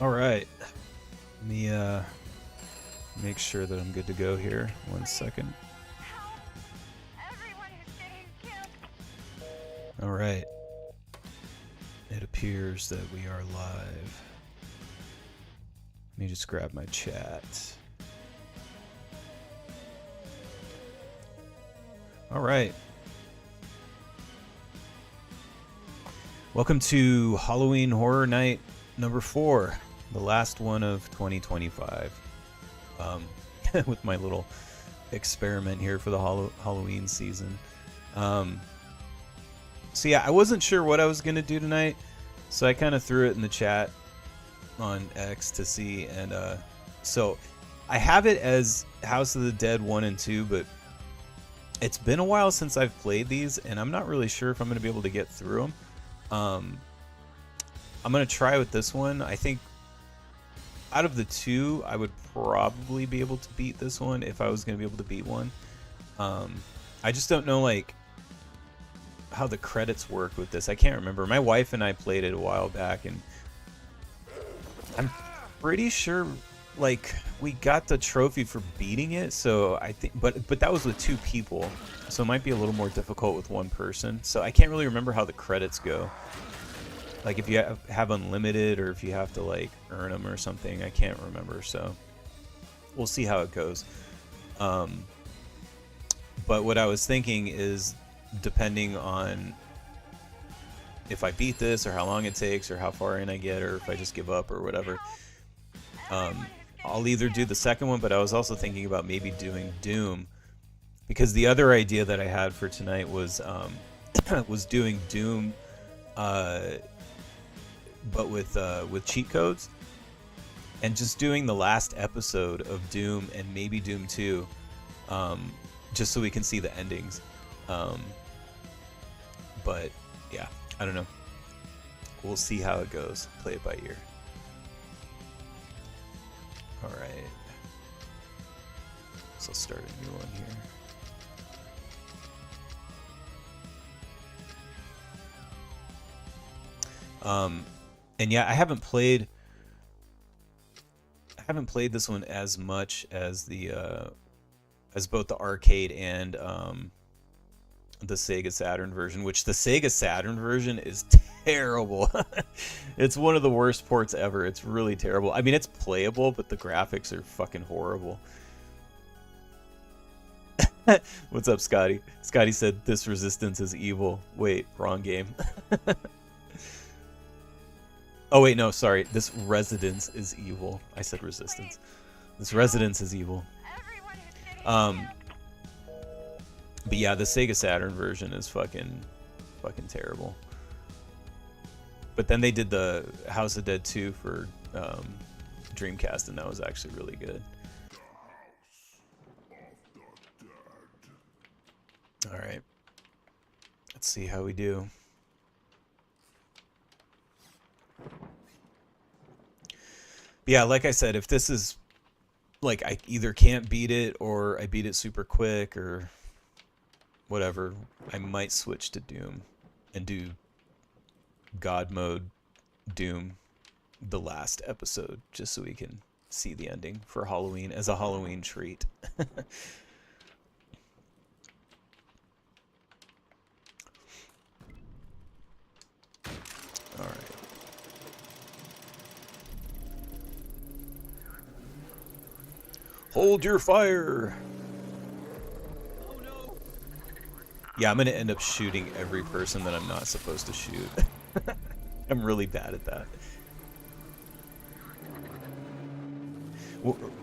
All right. Let me make sure that I'm good to go here. 1 second. All right. It appears that we are live. Let me just grab my chat. All right. Welcome to Halloween Horror Night number 4, the last one of 2025. With my little experiment here for the Halloween season. So yeah, I wasn't sure what I was going to do tonight, so I kind of threw it in the chat on X to see, and so I have it as House of the Dead 1 and 2, but it's been a while since I've played these, and I'm not really sure if I'm going to be able to get through them. I'm going to try with this one. I think out of the two, I would probably be able to beat this one if I was going to be able to beat one. I just don't know, like, how the credits work with this. I can't remember. My wife and I played it a while back, and I'm pretty sure, like, we got the trophy for beating it, so I think, but that was with 2 people, so it might be a little more difficult with 1 person. So I can't really remember how the credits go. Like, if you have unlimited, or if you have to, like, earn them or something, I can't remember, so we'll see how it goes. But what I was thinking is, depending on if I beat this, or how long it takes, or how far in I get, or if I just give up, or whatever, I'll either do the second one, but I was also thinking about maybe doing Doom, because the other idea that I had for tonight was was doing Doom, but with cheat codes, and just doing the last episode of Doom and maybe Doom 2, just so we can see the endings. But yeah, I don't know. We'll see how it goes. Play it by ear. All right. So I'll start a new one here. And yeah, I haven't played this one as much as the as both the arcade and the Sega Saturn version, which the Sega Saturn version is terrible. It's one of the worst ports ever. It's really terrible. I mean, it's playable, but the graphics are fucking horrible. What's up, Scotty? Scotty said, this resistance is evil. Wait, wrong game. Oh, wait, no, sorry. This residence is evil. I said resistance. This residence is evil. But yeah, the Sega Saturn version is fucking terrible. But then they did the House of Dead 2 for Dreamcast, and that was actually really good. All right. Let's see how we do. But yeah, like I said, if this is, like, I either can't beat it or I beat it super quick or whatever, I might switch to Doom and do God mode Doom the last episode, just so we can see the ending for Halloween as a Halloween treat. All right. Hold your fire. Yeah, I'm going to end up shooting every person that I'm not supposed to shoot. I'm really bad at that.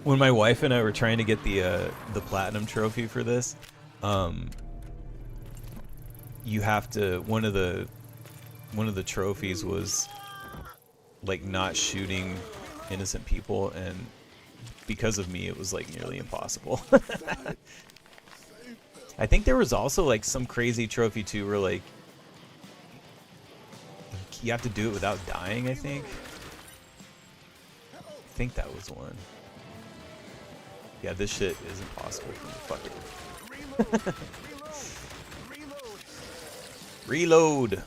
When my wife and I were trying to get the platinum trophy for this, you have to, one of the trophies was, like, not shooting innocent people, and because of me, it was, like, nearly impossible. I think there was also, like, some crazy trophy too where, like, you have to do it without dying, I think. I think that was one. Yeah, this shit is impossible for me. Fuck it. Reload!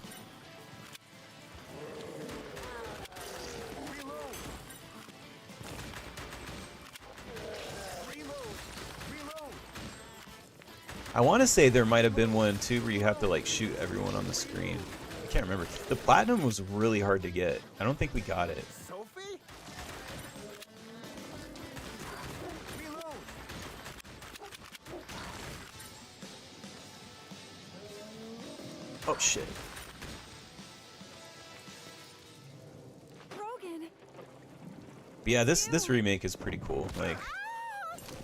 I want to say there might have been one too where you have to like shoot everyone on the screen. I can't remember. The platinum was really hard to get. I don't think we got it. Oh shit. But yeah, this remake is pretty cool. Like,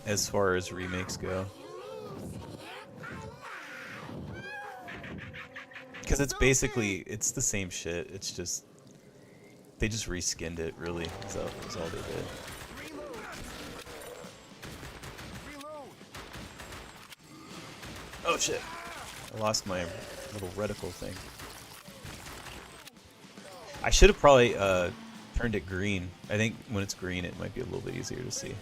as far as remakes go. Because it's basically, it's the same shit. It's just, they just reskinned it, really. Is all they did. Oh shit. I lost my little reticle thing. I should have probably turned it green. I think when it's green it might be a little bit easier to see.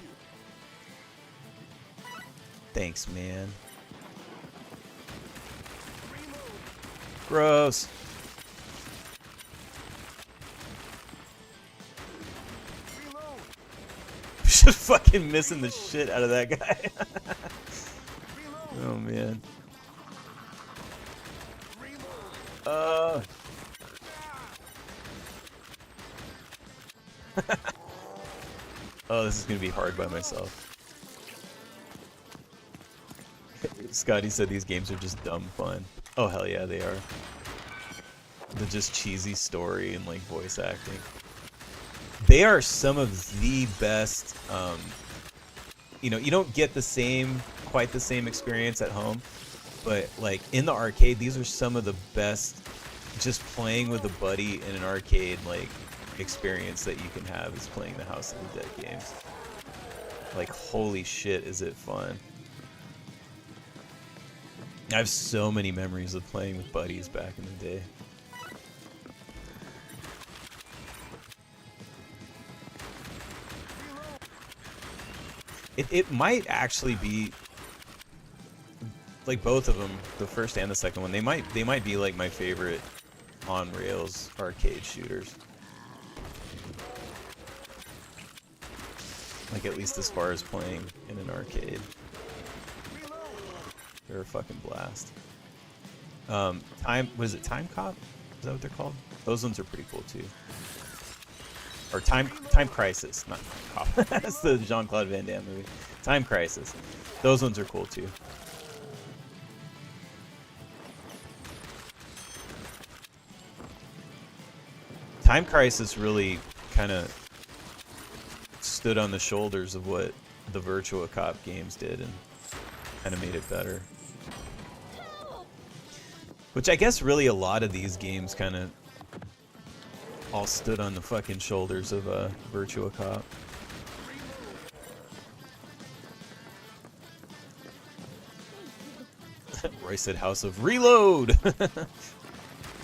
Thanks, man. Gross. Should fucking missing the shit out of that guy. Oh man. Oh, this is gonna be hard by myself. Scotty said these games are just dumb fun. Oh hell yeah, they are. The just cheesy story and like voice acting. They are some of the best. You know, you don't get quite the same experience at home, but like in the arcade, these are some of the best. Just playing with a buddy in an arcade like experience that you can have is playing the House of the Dead games. Like holy shit, is it fun! I have so many memories of playing with buddies back in the day. It might actually be like both of them, the first and the second one. They might be like my favorite on rails arcade shooters. Like at least as far as playing in an arcade. They're a fucking blast. Was it Time Cop? Is that what they're called? Those ones are pretty cool too. Or Time Crisis, not Time Cop. That's the Jean-Claude Van Damme movie. Time Crisis. Those ones are cool too. Time Crisis really kind of stood on the shoulders of what the Virtua Cop games did and kind of made it better. Which I guess really a lot of these games kind of all stood on the fucking shoulders of Virtua Cop. Roy said House of Reload!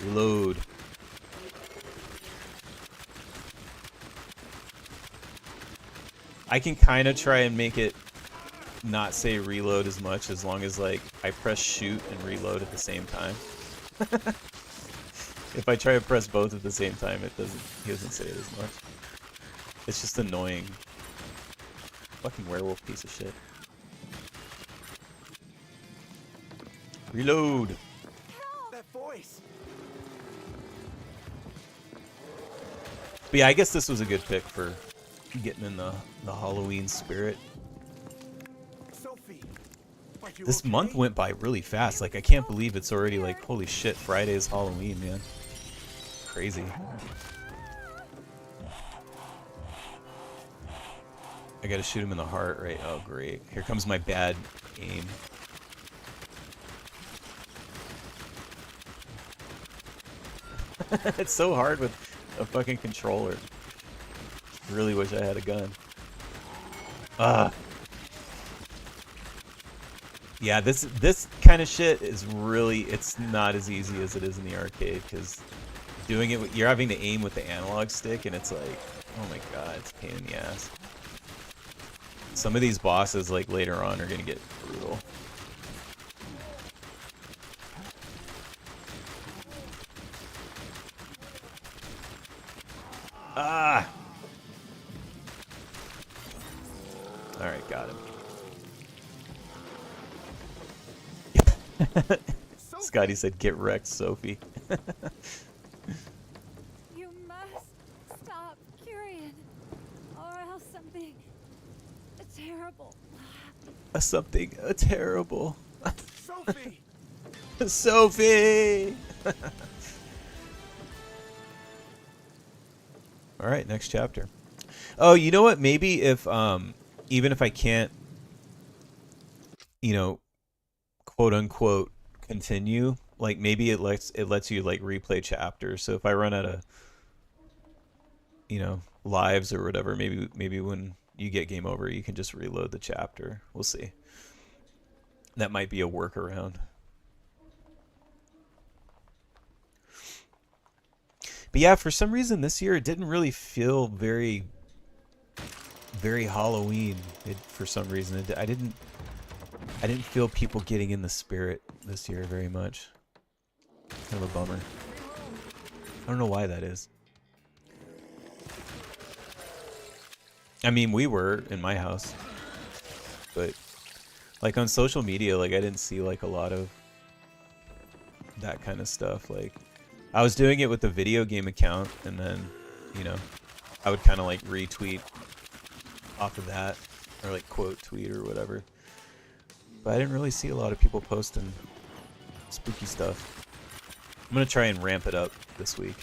Reload. I can kind of try and make it not say reload as much as long as like I press shoot and reload at the same time. If I try to press both at the same time, he doesn't say it as much. It's just annoying. Fucking werewolf piece of shit. Reload. That voice. But yeah, I guess this was a good pick for getting in the Halloween spirit. Sophie, this month went by really fast. Like, I can't believe it's already like, holy shit, Friday is Halloween, man. Crazy. I gotta shoot him in the heart, right? Oh, great. Here comes my bad aim. It's so hard with a fucking controller. Really wish I had a gun. Yeah, this kind of shit is really, it's not as easy as it is in the arcade, because doing it, you're having to aim with the analog stick, and it's like, oh my god, it's a pain in the ass. Some of these bosses, like, later on are gonna get brutal. Ah! Alright, got him. Scotty said, "Get wrecked, Sophie." You must stop, Curian, or else something terrible. Something terrible. Sophie! Sophie! Alright, next chapter. Oh, you know what? Maybe if, even if I can't, you know, quote unquote, continue, like maybe it lets you like replay chapters. So if I run out of, you know, lives or whatever, maybe when you get game over, you can just reload the chapter. We'll see. That might be a workaround. But yeah, for some reason this year it didn't really feel very Halloween. For some reason, I didn't feel people getting in the spirit this year very much. Kind of a bummer. I don't know why that is. I mean, we were in my house, but like on social media, like I didn't see like a lot of that kind of stuff. Like I was doing it with the video game account, and then, you know, I would kind of like retweet off of that, or like quote tweet or whatever. But I didn't really see a lot of people posting spooky stuff. I'm gonna try and ramp it up this week.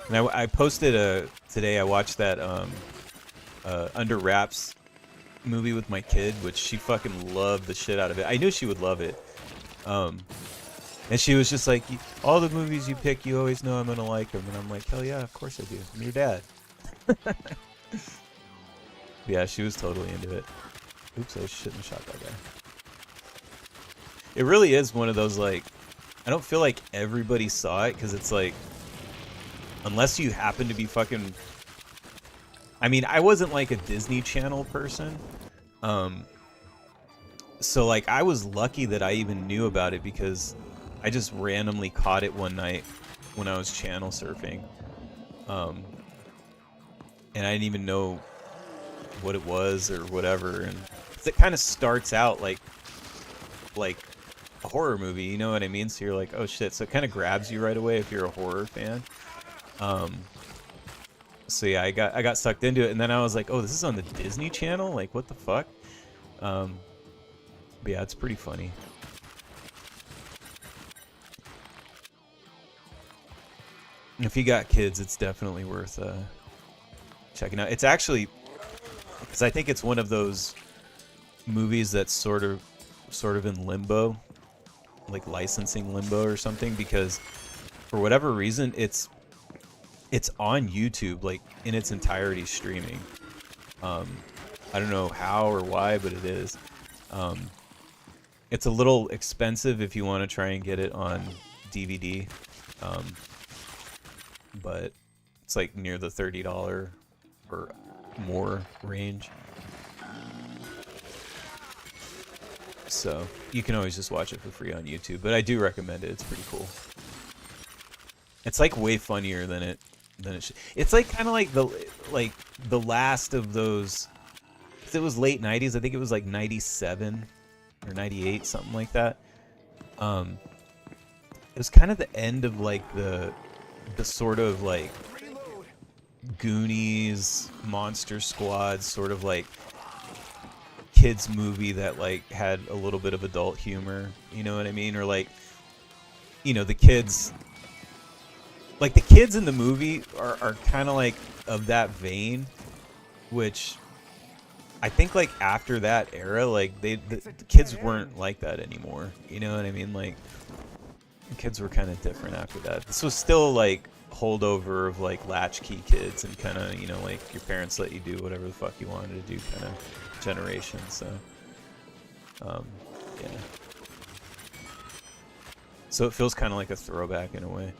And I posted today. I watched that Under Wraps movie with my kid, which she fucking loved the shit out of it. I knew she would love it. And she was just like, all the movies you pick, you always know I'm gonna like them. And I'm like, hell yeah, of course I do. I'm your dad. Yeah, she was totally into it. Oops, I shouldn't have shot that guy. It really is one of those, like, I don't feel like everybody saw it, because it's like, unless you happen to be fucking... I mean, I wasn't like a Disney Channel person. So like, I was lucky that I even knew about it, because I just randomly caught it one night when I was channel surfing. And I didn't even know what it was or whatever. And it kind of starts out like a horror movie, you know what I mean? So you're like, oh shit. So it kind of grabs you right away if you're a horror fan. So yeah, I got sucked into it, and then I was like, oh, this is on the Disney Channel? Like, what the fuck? But yeah, it's pretty funny. If you got kids, it's definitely worth checking out. It's actually, because I think it's one of those movies that's sort of in limbo, like licensing limbo or something, because for whatever reason it's on YouTube, like in its entirety, streaming. I don't know how or why, but it is. It's a little expensive if you want to try and get it on DVD, but it's like near the $30 or more range. So you can always just watch it for free on YouTube, but I do recommend it. It's pretty cool. It's like way funnier than it should. It's like kind of like the last of those. It was late 90s. I think it was like 97 or 98, something like that. It was kind of the end of like the sort of like Goonies, Monster Squad, sort of like kids movie that like had a little bit of adult humor, you know what I mean? Or like, you know, the kids, like the kids in the movie are kind of like of that vein, which I think like after that era, like the kids weren't like that anymore, you know what I mean? Like the kids were kind of different after that. This was still like holdover of like latchkey kids and kind of, you know, like your parents let you do whatever the fuck you wanted to do kind of generation. So yeah, so it feels kind of like a throwback in a way.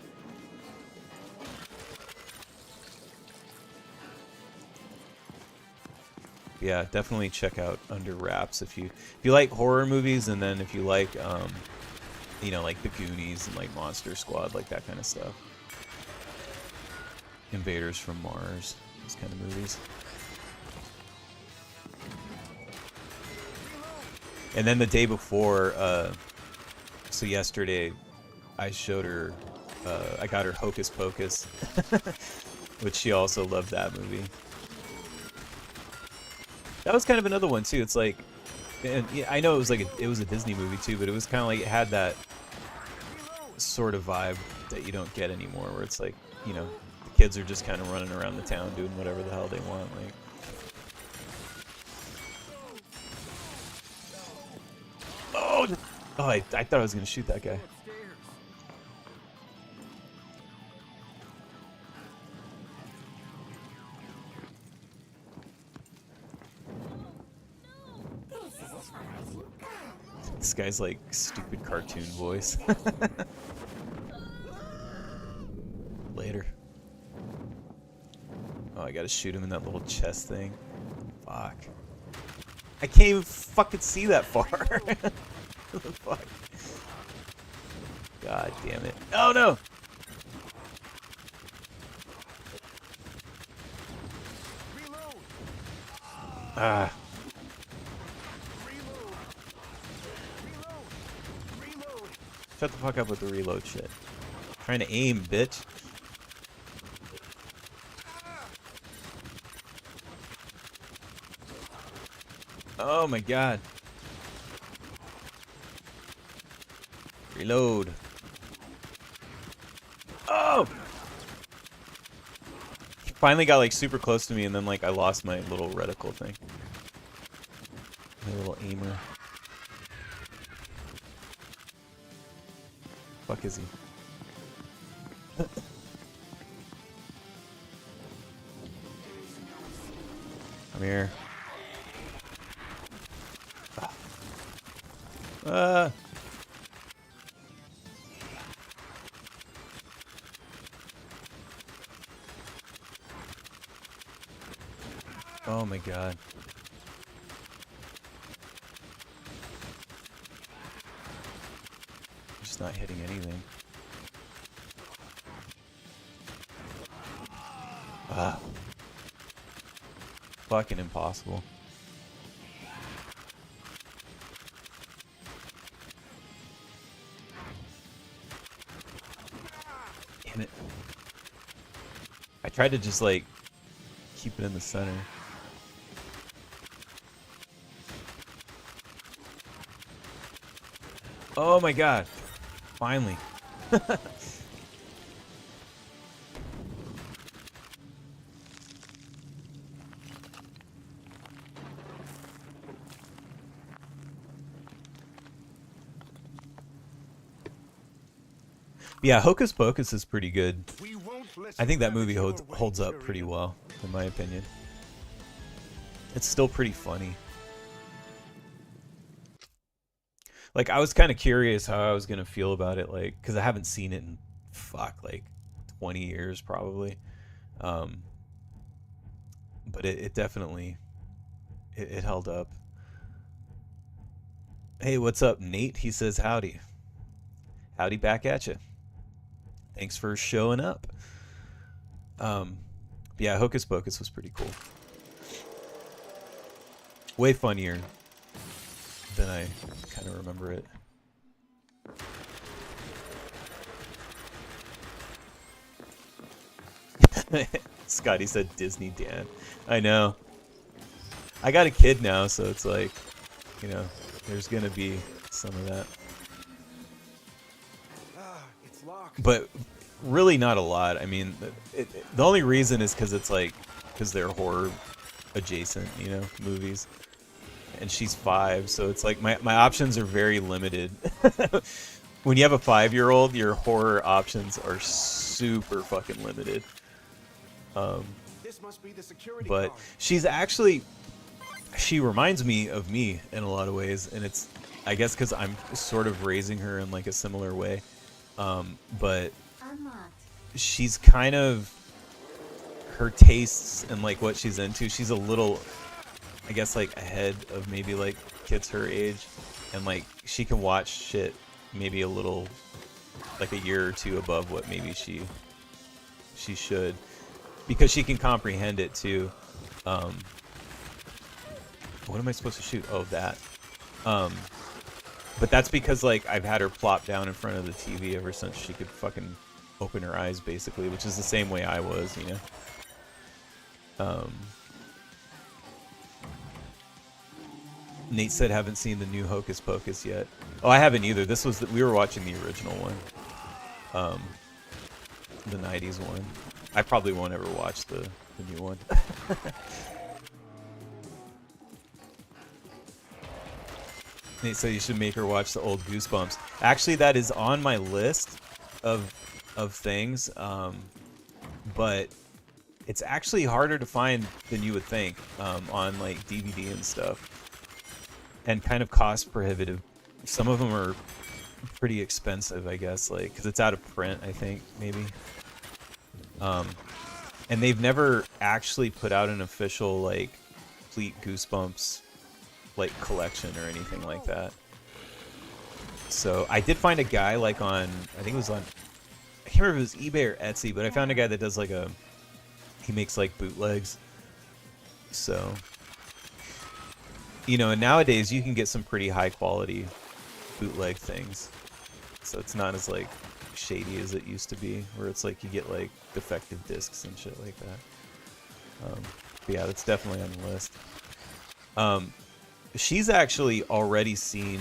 Yeah, definitely check out Under Wraps if you like horror movies, and then if you like you know, like the Goonies and like Monster Squad, like that kind of stuff. Invaders from Mars, those kind of movies. And then the day before, so yesterday, I showed her, I got her Hocus Pocus, which she also loved that movie. That was kind of another one too. It's like, and yeah, I know it was like it was a Disney movie too, but it was kind of like it had that sort of vibe that you don't get anymore, where it's like, you know, the kids are just kind of running around the town doing whatever the hell they want. Like, oh, I thought I was gonna shoot that guy. This guy's like stupid cartoon voice. Later. Oh, I gotta shoot him in that little chest thing. Fuck. I can't even fucking see that far. What the fuck? God damn it. Oh no! Ah. Shut the fuck up with the reload shit. I'm trying to aim, bitch. Oh my god. Reload. Oh! He finally got like super close to me and then like I lost my little reticle thing. My little aimer. Fuck is he? Come here. Oh my god. Just not hitting anything. Ah. Fucking impossible. Damn it. I tried to just like keep it in the center. Oh my god. Finally. Yeah, Hocus Pocus is pretty good. I think that movie holds up pretty well, in my opinion. It's still pretty funny. Like, I was kind of curious how I was going to feel about it, like, because I haven't seen it in, fuck, like, 20 years, probably. But it definitely, it held up. Hey, what's up, Nate? He says howdy. Howdy back at you. Thanks for showing up. Yeah, Hocus Pocus was pretty cool. Way funnier than I kind of remember it. Scotty said Disney Dan. I know. I got a kid now, so it's like, you know, there's gonna be some of that. It's locked. But really not a lot. I mean, the only reason is because it's like, because they're horror adjacent, you know, movies. And she's 5, so it's like my options are very limited. When you have a 5-year-old, your horror options are super fucking limited. This must be the security But guard. she's actually, she reminds me of me in a lot of ways, and it's, I guess, because I'm sort of raising her in like a similar way. But she's kind of, her tastes and like what she's into, she's a little, I guess, like ahead of maybe like kids her age, and like she can watch shit maybe a little, like a year or two above what maybe she should, because she can comprehend it too. What am I supposed to shoot? Oh, that. But that's because like I've had her plop down in front of the TV ever since she could fucking open her eyes, basically, which is the same way I was, you know. Nate said haven't seen the new Hocus Pocus yet. Oh, I haven't either. This was we were watching the original one, the '90s one. I probably won't ever watch the new one. Nate said you should make her watch the old Goosebumps. Actually, that is on my list of things, but it's actually harder to find than you would think on like DVD and stuff, and kind of cost prohibitive. Some of them are pretty expensive, I guess, like because it's out of print, I think, maybe. And they've never actually put out an official like complete Goosebumps like collection or anything like that. So I did find a guy like on, I think it was on, I can't remember if it was eBay or Etsy, but I found a guy that does like he makes like bootlegs. So, you know, and nowadays you can get some pretty high quality bootleg things. So it's not as like shady as it used to be, where it's like you get like defective discs and shit like that. But yeah, that's definitely on the list. She's actually already seen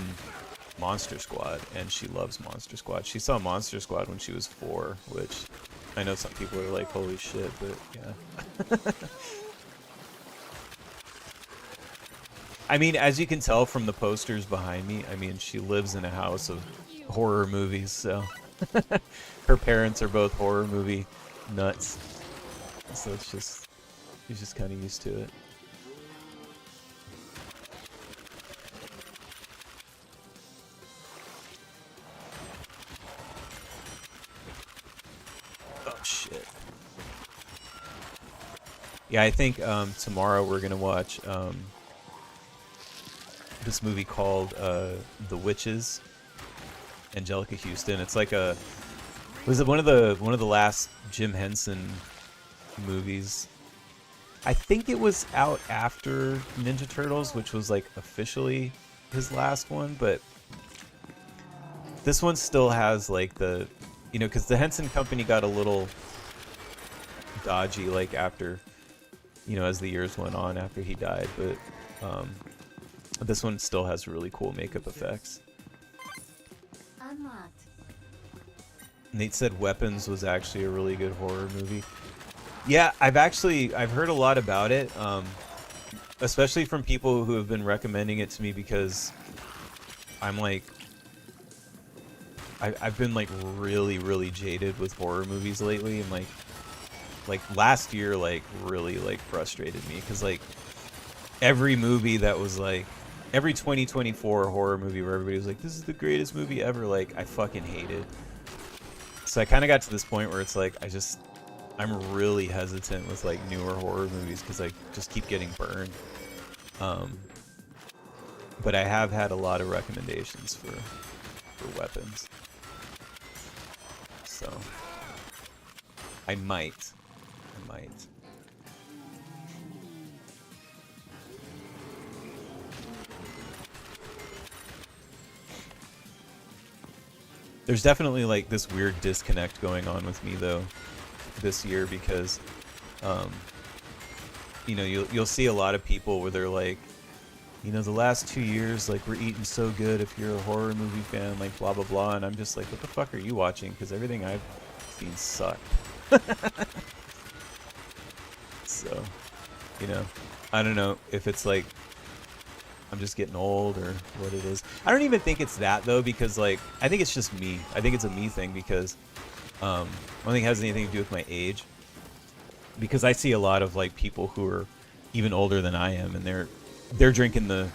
Monster Squad, and she loves Monster Squad. She saw Monster Squad when she was 4, which I know some people are like, holy shit, but yeah. I mean, as you can tell from the posters behind me, I mean, she lives in a house of horror movies, so her parents are both horror movie nuts. So it's just, she's just kind of used to it. Shit. Yeah, I think tomorrow we're gonna watch this movie called The Witches. Angelica Houston. It's like was it one of the last Jim Henson movies? I think it was out after Ninja Turtles, which was like officially his last one, but this one still has like the, you know, because the Henson Company got a little dodgy, like after, you know, as the years went on after he died. But this one still has really cool makeup effects. Unlocked. Nate said Weapons was actually a really good horror movie. Yeah, I've heard a lot about it, especially from people who have been recommending it to me, because I'm like, I've been like really jaded with horror movies lately, and like last year like really like frustrated me, because like every movie that was like every 2024 horror movie where everybody was like, this is the greatest movie ever, like I fucking hated. So I kind of got to this point where it's like I'm really hesitant with like newer horror movies, because I just keep getting burned. But I have had a lot of recommendations for Weapons. So I might. There's definitely like this weird disconnect going on with me though this year, because you know, you'll see a lot of people where they're like, you know, the last 2 years, like, we're eating so good if you're a horror movie fan, like, blah, blah, blah. And I'm just like, what the fuck are you watching? Because everything I've seen sucked. So, you know, I don't know if it's like I'm just getting old or what it is. I don't even think it's that, though, because, like, I think it's just me. I think it's a me thing, because I don't think it has anything to do with my age. Because I see a lot of, like, people who are even older than I am, and they're drinking the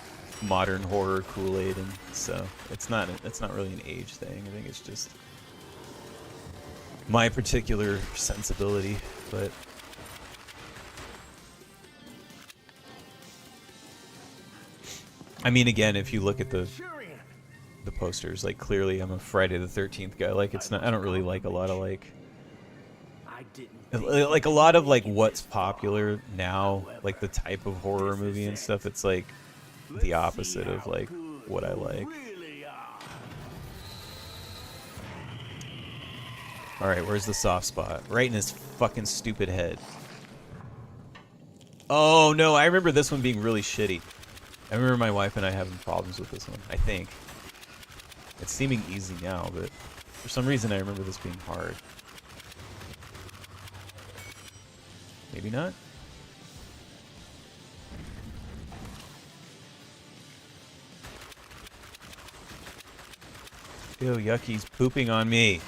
modern horror Kool-Aid, and so it's not really an age thing. I think it's just my particular sensibility. But I mean, again, if you look at the posters, like, clearly I'm a Friday the 13th guy. Like, it's not, I don't really like a lot of like a lot of like what's popular now, like the type of horror movie and stuff. It's like the opposite of like what I like. Alright, where's the soft spot? Right in his fucking stupid head. Oh no, I remember this one being really shitty. I remember my wife and I having problems with this one, I think. It's seeming easy now, but for some reason I remember this being hard. Maybe not? Ew, Yucky's pooping on me.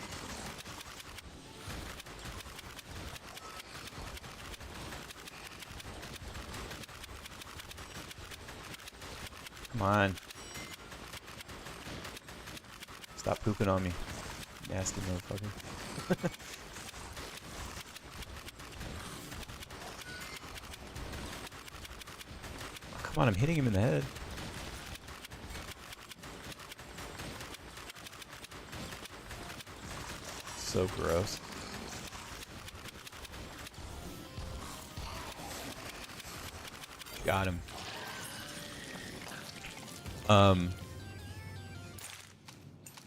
Come on. Stop pooping on me. Nasty motherfucker. Come on, I'm hitting him in the head. So gross. Got him.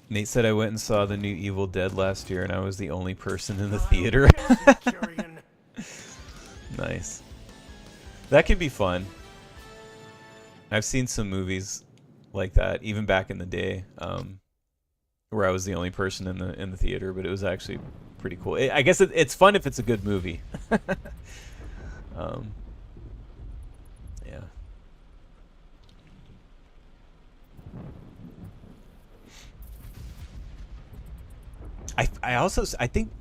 Nate said I went and saw the new Evil Dead last year and I was the only person in the theater. Nice. That could be fun. I've seen some movies like that, even back in the day, where I was the only person in the theater, but it was actually pretty cool. I guess it's fun if it's a good movie. Yeah. I think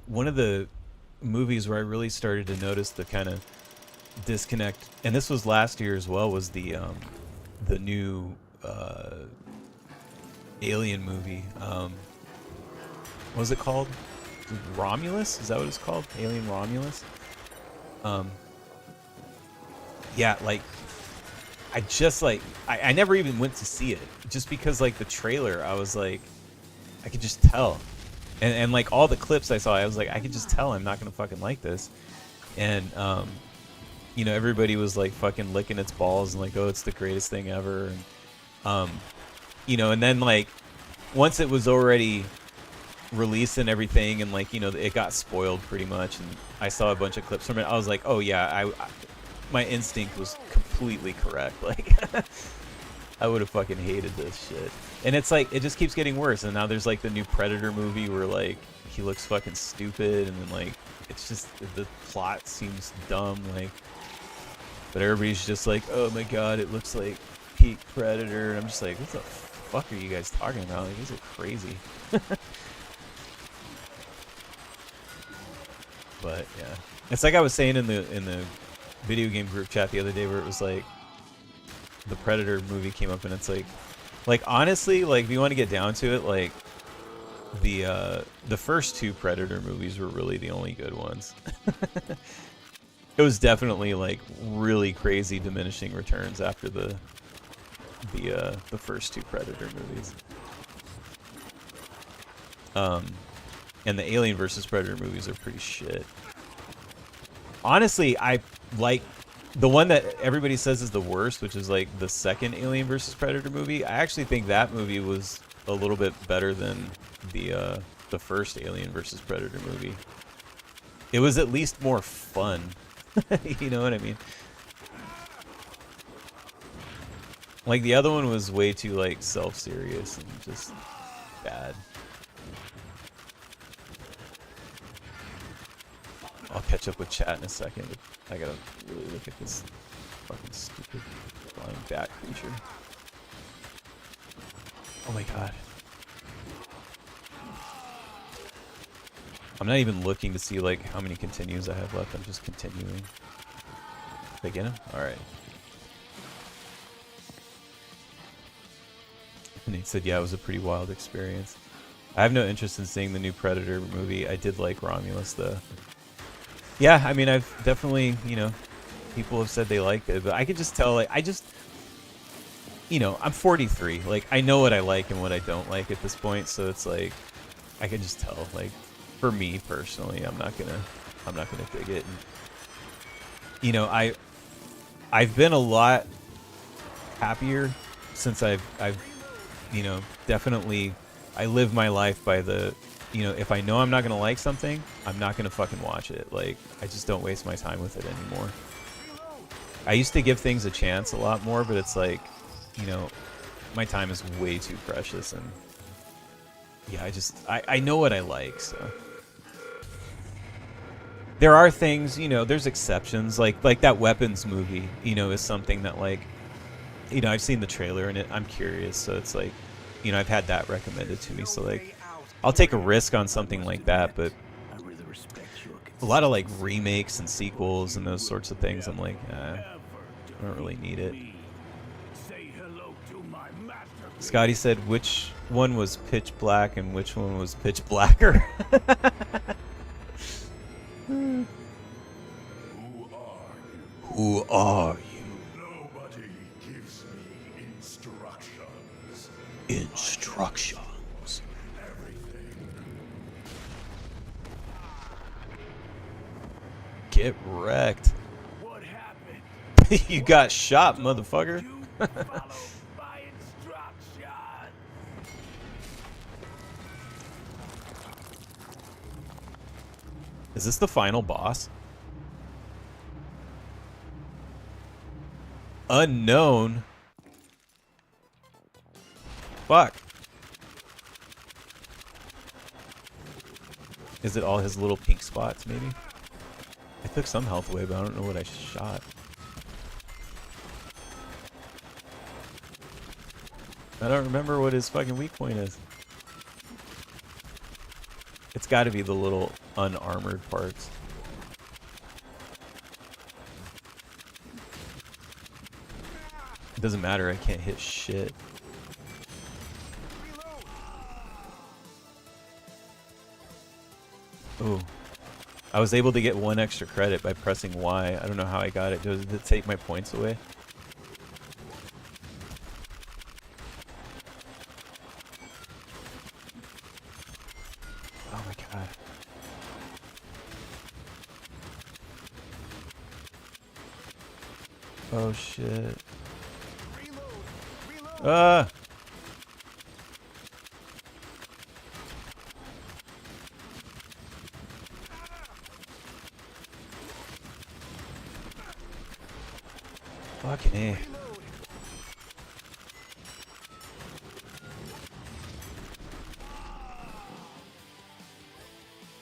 one of the movies where I really started to notice the kind of disconnect, and this was last year as well, was the new Alien movie. What was it called? Romulus? Is that what it's called? Alien Romulus? Yeah, like I never even went to see it just because like the trailer, I was like, I could just tell. And like all the clips I saw, I was like, I could just tell I'm not gonna fucking like this. And you know, everybody was like fucking licking its balls and like, oh, it's the greatest thing ever. And you know, and then like once it was already released and everything, and like, you know, it got spoiled pretty much, and I saw a bunch of clips from it, I was like, oh yeah, I my instinct was completely correct. Like I would have fucking hated this shit. And it's like, it just keeps getting worse. And now there's like the new Predator movie where like he looks fucking stupid, and then like it's just the plot seems dumb, like, but everybody's just like, oh my god, it looks like peak Predator, and I'm just like, what the fuck are you guys talking about? Like, these are crazy. But yeah, it's like I was saying in the video game group chat the other day, where it was like the Predator movie came up, and it's like honestly, like if you want to get down to it, like the first two Predator movies were really the only good ones. It was definitely like really crazy diminishing returns after the first two Predator movies. And the Alien versus Predator movies are pretty shit. Honestly, I like the one that everybody says is the worst, which is like the second Alien versus Predator movie. I actually think that movie was a little bit better than the first Alien versus Predator movie. It was at least more fun. You know what I mean? Like the other one was way too like self-serious and just bad. I'll catch up with chat in a second, but I gotta really look at this fucking stupid flying bat creature. Oh my god. I'm not even looking to see like how many continues I have left. I'm just continuing. Did I get him? Alright. And he said, yeah, it was a pretty wild experience. I have no interest in seeing the new Predator movie. I did like Romulus though. Yeah, I mean, I've definitely, you know, people have said they liked it, but I could just tell, like, you know, I'm 43. Like, I know what I like and what I don't like at this point, so it's like, I can just tell, like, for me personally, I'm not gonna dig it. And, you know, I've been a lot happier since I've you know, definitely I live my life by the, you know, if I know I'm not gonna like something, I'm not gonna fucking watch it. Like, I just don't waste my time with it anymore. I used to give things a chance a lot more, but it's like, you know, my time is way too precious, and yeah, I know what I like, so. There are things, you know, there's exceptions, like that Weapons movie, you know, is something that, like, you know, I've seen the trailer and I'm curious, so it's like, you know, I've had that recommended to me, so like, I'll take a risk on something like that, but a lot of like remakes and sequels and those sorts of things, I'm like, I don't really need it. Scotty said, which one was pitch black and which one was pitch blacker? Who are you? Nobody gives me instructions. Instructions. Everything. Get wrecked. What happened? You got shot, motherfucker. You follow my instructions. Is this the final boss? Unknown. Fuck. Is it all his little pink spots, maybe? I took some health away, but I don't know what I shot. I don't remember what his fucking weak point is. It's got to be the little unarmored parts. It doesn't matter, I can't hit shit. Ooh. I was able to get 1 extra credit by pressing Y. I don't know how I got it. Did it take my points away? Oh my god. Oh shit. Ah! Fucking A.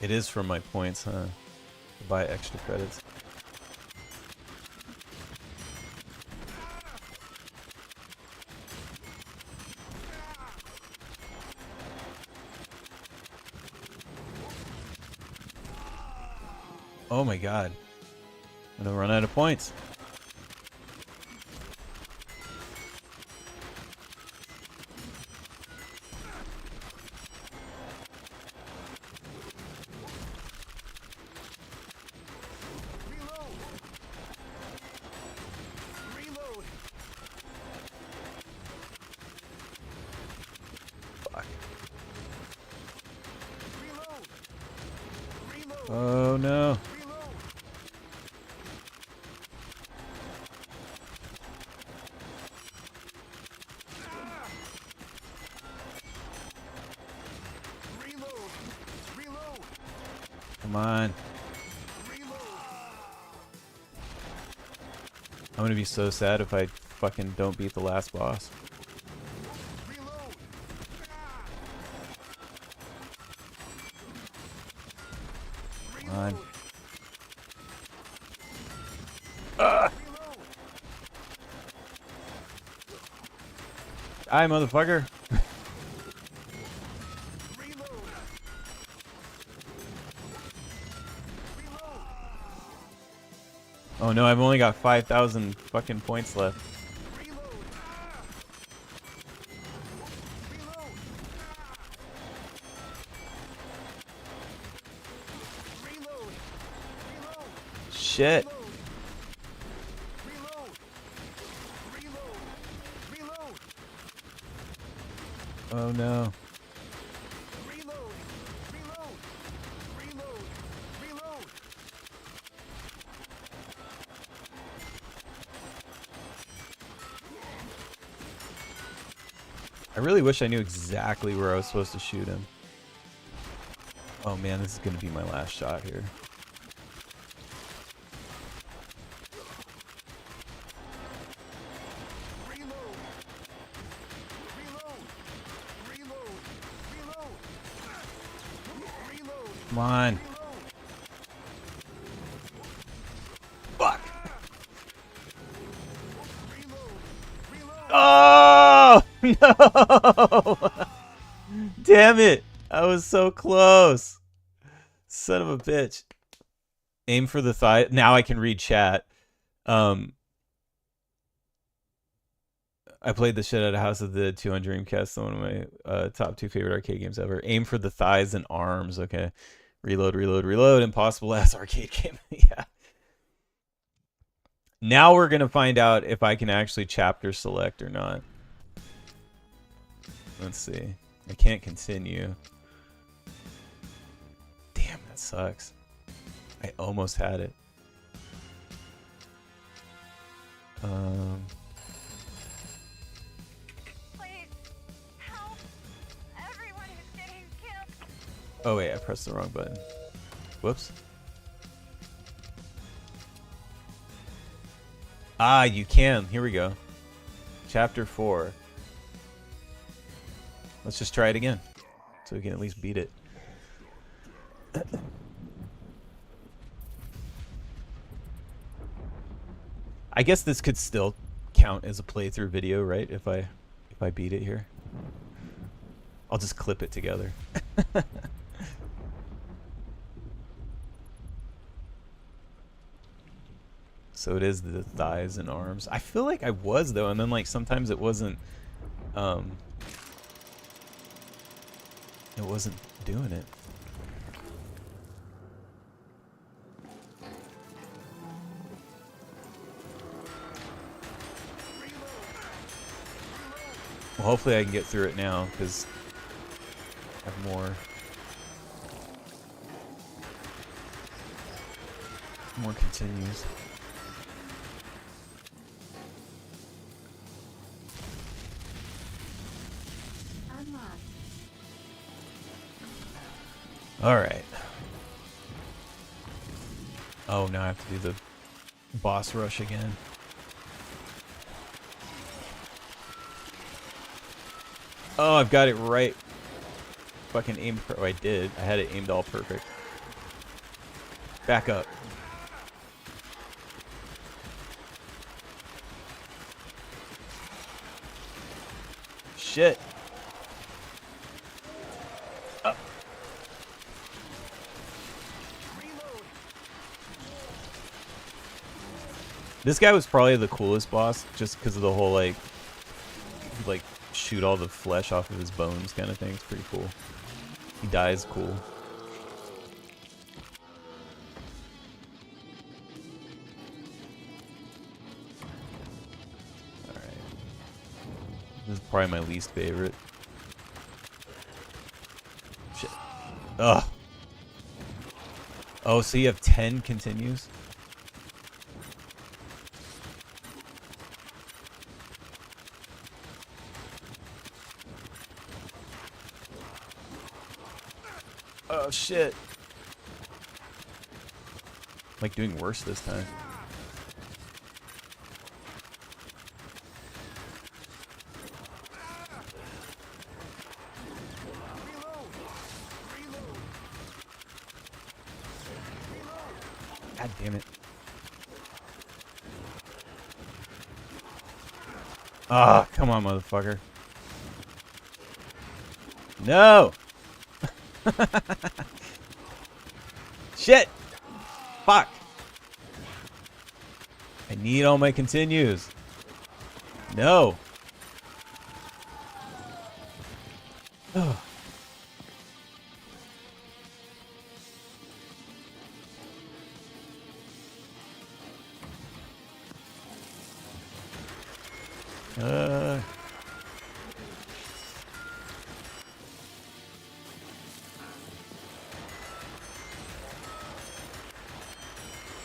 It is from my points, huh? To buy extra credits. Oh my god. I'm gonna run out of points. Fuck. Oh no. Come on. I'm gonna be so sad if I fucking don't beat the last boss. Come on. Die, motherfucker. Oh no, I've only got 5,000 fucking points left. Shit. Oh no. I really wish I knew exactly where I was supposed to shoot him. Oh man, this is gonna be my last shot here. Come on. Fuck. Oh no! Damn it! I was so close. Son of a bitch. Aim for the thigh. Now I can read chat. I played the shit out of House of the 2 on Dreamcast, one of my top 2 favorite arcade games ever. Aim for the thighs and arms. Okay. Reload, reload, reload. Impossible ass arcade game. Yeah. Now we're going to find out if I can actually chapter select or not. Let's see. I can't continue. Damn, that sucks. I almost had it. Please, help! Everyone is getting killed. Oh wait, I pressed the wrong button. Whoops. Ah, you can. Here we go. Chapter 4. Let's just try it again, so we can at least beat it. I guess this could still count as a playthrough video, right? If I beat it here. I'll just clip it together. So it is the thighs and arms. I feel like I was though, and then like sometimes it wasn't doing it. Well, hopefully I can get through it now, because I have more continues. All right. Oh, now I have to do the boss rush again. Oh, I've got it right. Fucking aimed. Oh, I did. I had it aimed all perfect. Back up. Shit. This guy was probably the coolest boss, just because of the whole like shoot all the flesh off of his bones kind of thing. It's pretty cool. He dies cool. Alright. This is probably my least favorite. Shit. Ugh. Oh, so you have 10 continues? Oh shit. Like doing worse this time. God damn it. Ah, come on, motherfucker. No! Shit! Fuck! I need all my continues. No! Ugh.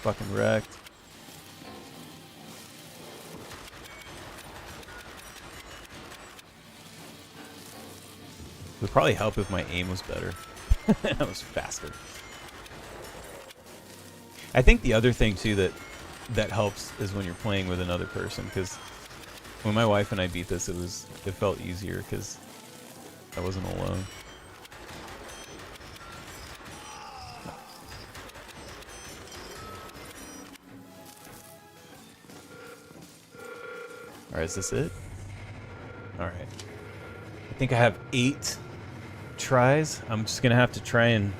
Fucking wrecked. would probably help if my aim was better. That was faster. I think the other thing too that helps is when you're playing with another person, because when my wife and I beat this, it felt easier because I wasn't alone. Alright, is this it? Alright. I think I have 8 tries. I'm just gonna have to try and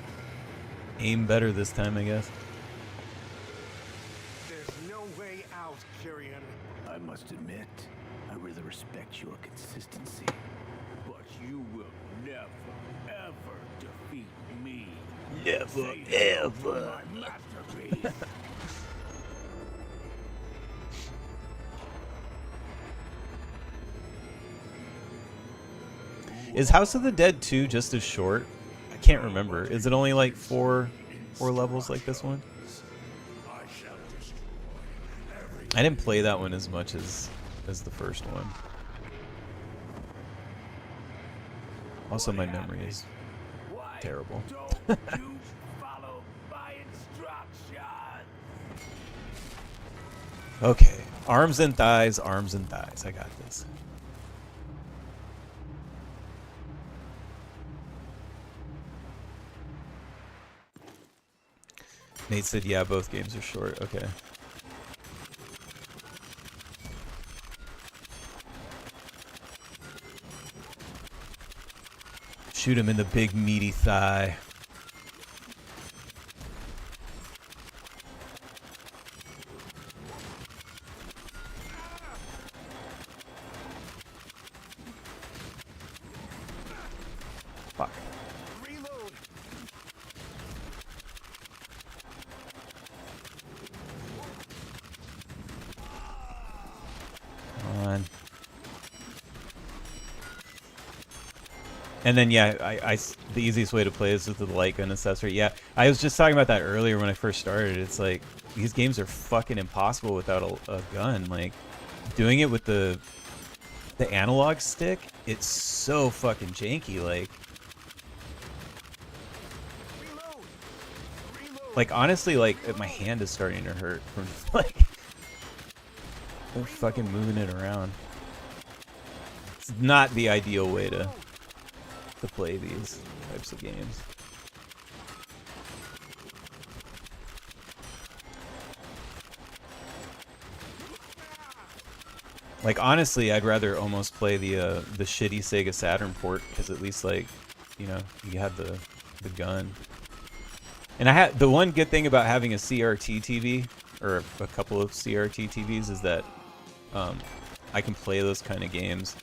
aim better this time, I guess. There's no way out, Kyrian. I must admit, I really respect your consistency. But you will never, ever defeat me. Never, Say hello to ever. my masterpiece. Is House of the Dead 2 just as short? I can't remember. Is it only like four levels like this one? I didn't play that one as much as the first one. Also, my memory is Why terrible. don't you follow my instructions? Okay, arms and thighs, arms and thighs. I got this. Nate said, yeah, both games are short. Okay. Shoot him in the big meaty thigh. Fuck. Reload. Come on. And then, yeah, the easiest way to play is with the light gun accessory. Yeah, I was just talking about that earlier when I first started. It's like, these games are fucking impossible without a gun. Like, doing it with the analog stick, it's so fucking janky. Like honestly, like, my hand is starting to hurt from, like, fucking moving it around. It's not the ideal way to play these types of games. Like honestly, I'd rather almost play the shitty Sega Saturn port, because at least, like, you know, you have the gun. And I had the one good thing about having a CRT TV, or a couple of CRT TVs, is that I can play those kind of games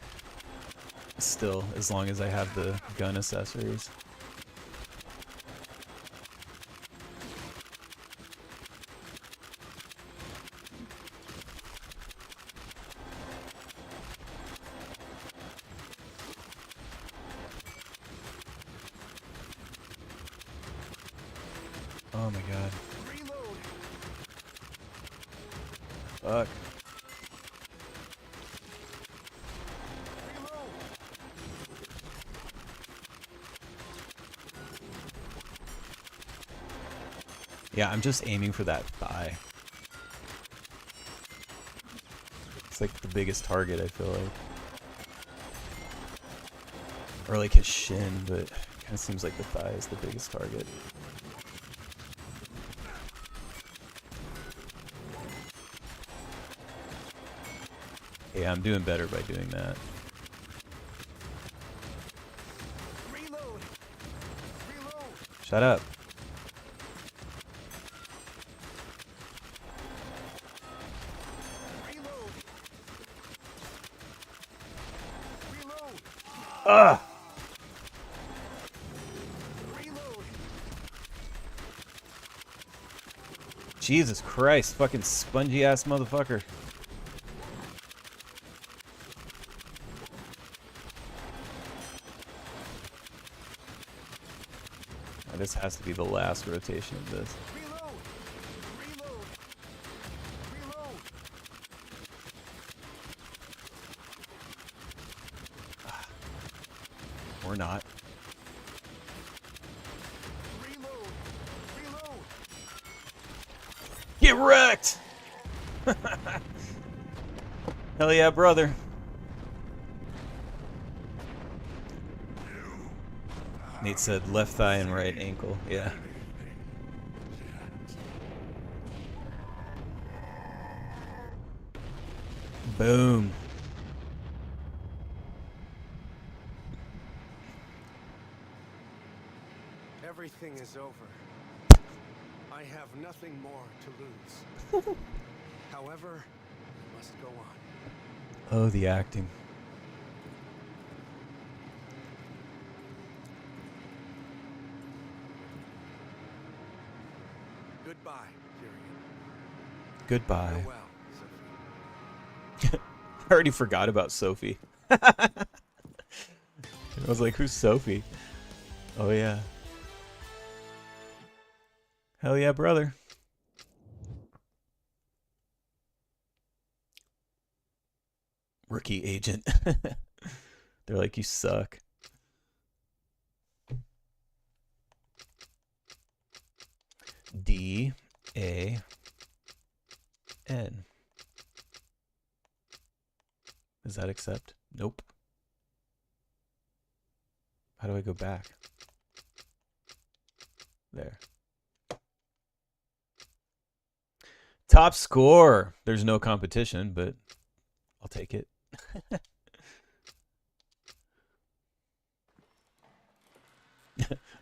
still, as long as I have the gun accessories. Oh my god. Reload. Fuck. Yeah, I'm just aiming for that thigh. It's like the biggest target, I feel like. Or like his shin, but it kind of seems like the thigh is the biggest target. Yeah, I'm doing better by doing that. Reload. Reload. Shut up. Reload. Reload. Ugh! Reload. Jesus Christ, fucking spongy ass motherfucker. This has to be the last rotation of this. Reload. Reload. Reload. Or not. Get wrecked! Hell yeah, brother. Nate said left thigh and right ankle. Yeah. Boom. Everything is over. I have nothing more to lose. However, we must go on. Oh, the acting. Goodbye, Tyrion. Goodbye. Farewell, Sophie. I already forgot about Sophie. I was like, who's Sophie? Oh, yeah. Hell yeah, brother. Rookie agent. They're like, you suck. D-A-N. Does that accept? Nope. How do I go back? There. Top score. There's no competition, but I'll take it.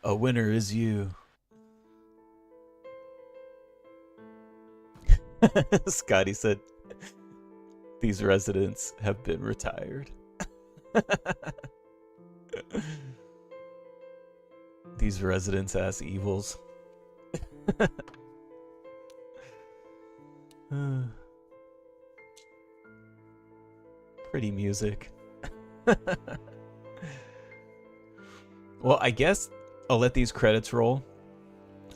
A winner is you. Scotty said, these residents have been retired. These residents ass evils. Pretty music. Well, I guess I'll let these credits roll.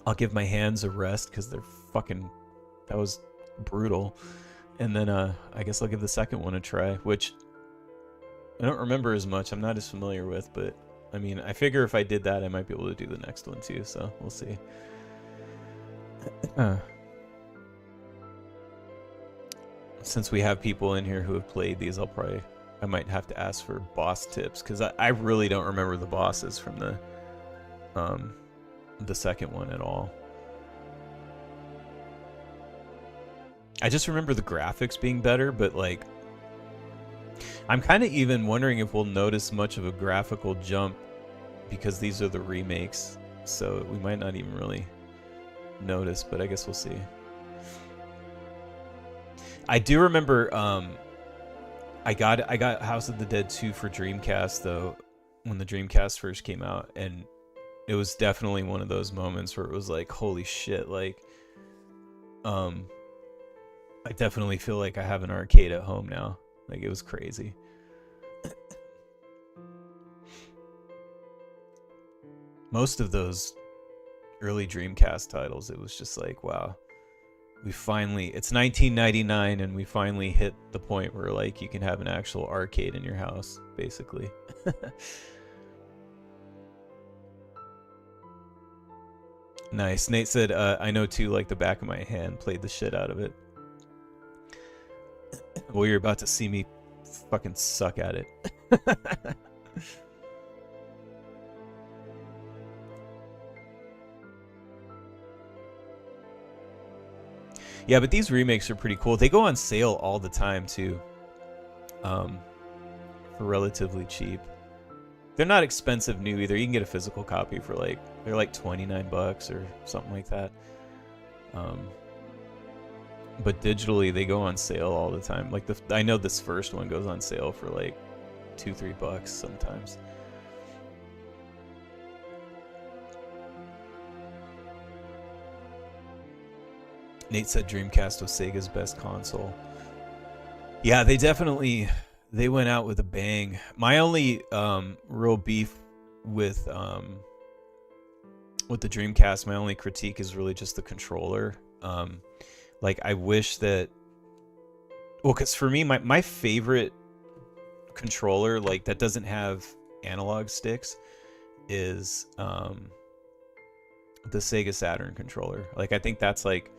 I'll give my hands a rest because they're fucking... That was brutal. And then I guess I'll give the second one a try, which I don't remember as much. I'm not as familiar with, but I mean, I figure if I did that, I might be able to do the next one too, so we'll see. Since we have people in here who have played these, I might have to ask for boss tips, because I really don't remember the bosses from the second one at all. I just remember the graphics being better, but like, I'm kind of even wondering if we'll notice much of a graphical jump because these are the remakes, so we might not even really notice, but I guess we'll see. I do remember I got House of the Dead 2 for Dreamcast though, when the Dreamcast first came out, and it was definitely one of those moments where it was like, holy shit, like I definitely feel like I have an arcade at home now. Like, it was crazy. Most of those early Dreamcast titles, it was just like, wow, we finally, it's 1999 and we finally hit the point where like you can have an actual arcade in your house, basically. Nice. Nate said, I know too, like the back of my hand, played the shit out of it. Well, you're about to see me fucking suck at it. Yeah, but these remakes are pretty cool. They go on sale all the time too, for relatively cheap. They're not expensive new either. You can get a physical copy for like, they're like 29 bucks or something like that. But digitally, they go on sale all the time. Like I know this first one goes on sale for like $2-3 bucks sometimes. Nate said Dreamcast was Sega's best console. Yeah, they went out with a bang. My only real beef with the Dreamcast, my only critique is really just the controller. Like, I wish that... Well, because for me, my favorite controller, like, that doesn't have analog sticks is the Sega Saturn controller. Like, I think that's, like,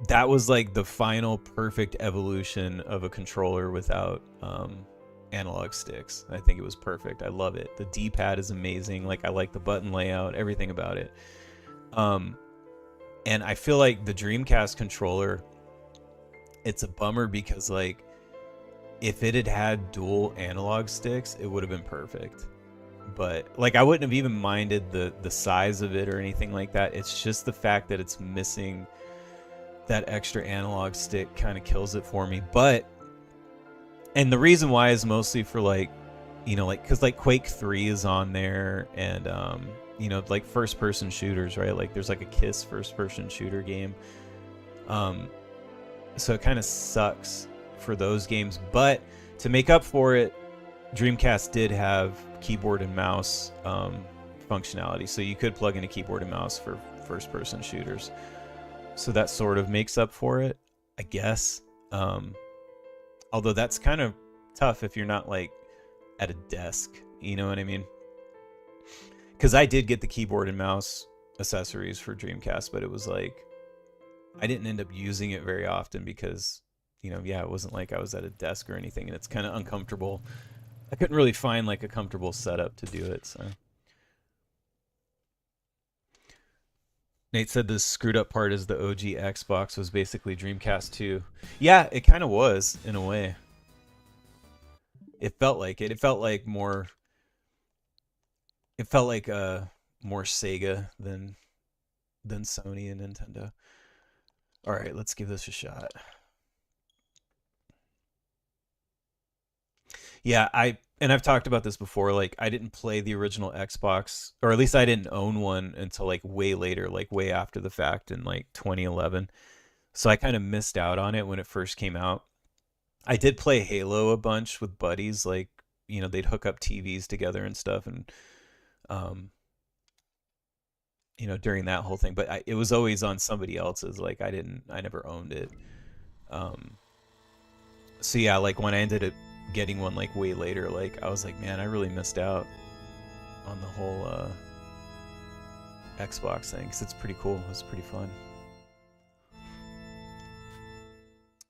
that was like the final perfect evolution of a controller without analog sticks. I think it was perfect. I love it. The D-pad is amazing. Like, I like the button layout, everything about it. And I feel like the Dreamcast controller, it's a bummer because, like, if it had had dual analog sticks, it would have been perfect. But, like, I wouldn't have even minded the size of it or anything like that. It's just the fact that it's missing that extra analog stick kind of kills it for me. But, and the reason why is mostly for, like, you know, like, because, like, Quake 3 is on there, and, you know, like, first-person shooters, right? Like, there's, like, a KISS first-person shooter game. So it kind of sucks for those games. But to make up for it, Dreamcast did have keyboard and mouse functionality. So you could plug in a keyboard and mouse for first-person shooters. So that sort of makes up for it, I guess. Although that's kind of tough if you're not, like, at a desk. You know what I mean? Because I did get the keyboard and mouse accessories for Dreamcast, but it was like, I didn't end up using it very often because, you know, yeah, it wasn't like I was at a desk or anything, and it's kind of uncomfortable. I couldn't really find, like, a comfortable setup to do it, so. Nate said the screwed up part is the OG Xbox was basically Dreamcast 2. Yeah, it kind of was, in a way. It felt like it. It felt like more... It felt like more Sega than Sony and Nintendo. All right, let's give this a shot. Yeah, I've talked about this before. Like, I didn't play the original Xbox, or at least I didn't own one until, like, way later, like way after the fact in, like, 2011. So I kind of missed out on it when it first came out. I did play Halo a bunch with buddies. Like, you know, they'd hook up TVs together and stuff, and you know, during that whole thing. But it was always on somebody else's. Like, I never owned it. So yeah, like, when I ended up getting one, like, way later, like, I was like, man, I really missed out on the whole Xbox thing, because it's pretty cool. It's pretty fun.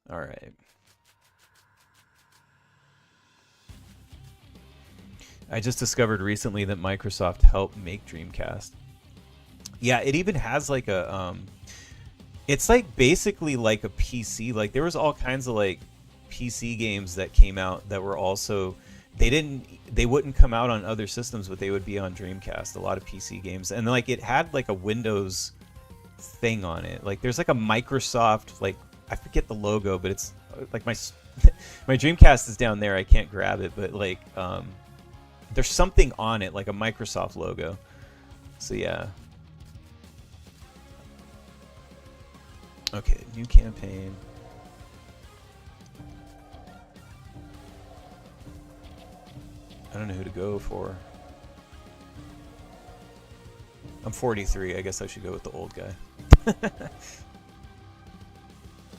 All right. I just discovered recently that Microsoft helped make Dreamcast. Yeah, it even has, like, a it's, like, basically like a PC. Like, there was all kinds of, like, PC games that came out that were also, they wouldn't come out on other systems, but they would be on Dreamcast. A lot of PC games, and, like, it had, like, a Windows thing on it. Like, there's, like, a Microsoft, like, I forget the logo, but it's like my Dreamcast is down there. I can't grab it, but, like, there's something on it, like a Microsoft logo. So yeah. Okay, new campaign. I don't know who to go for. I'm 43. I guess I should go with the old guy.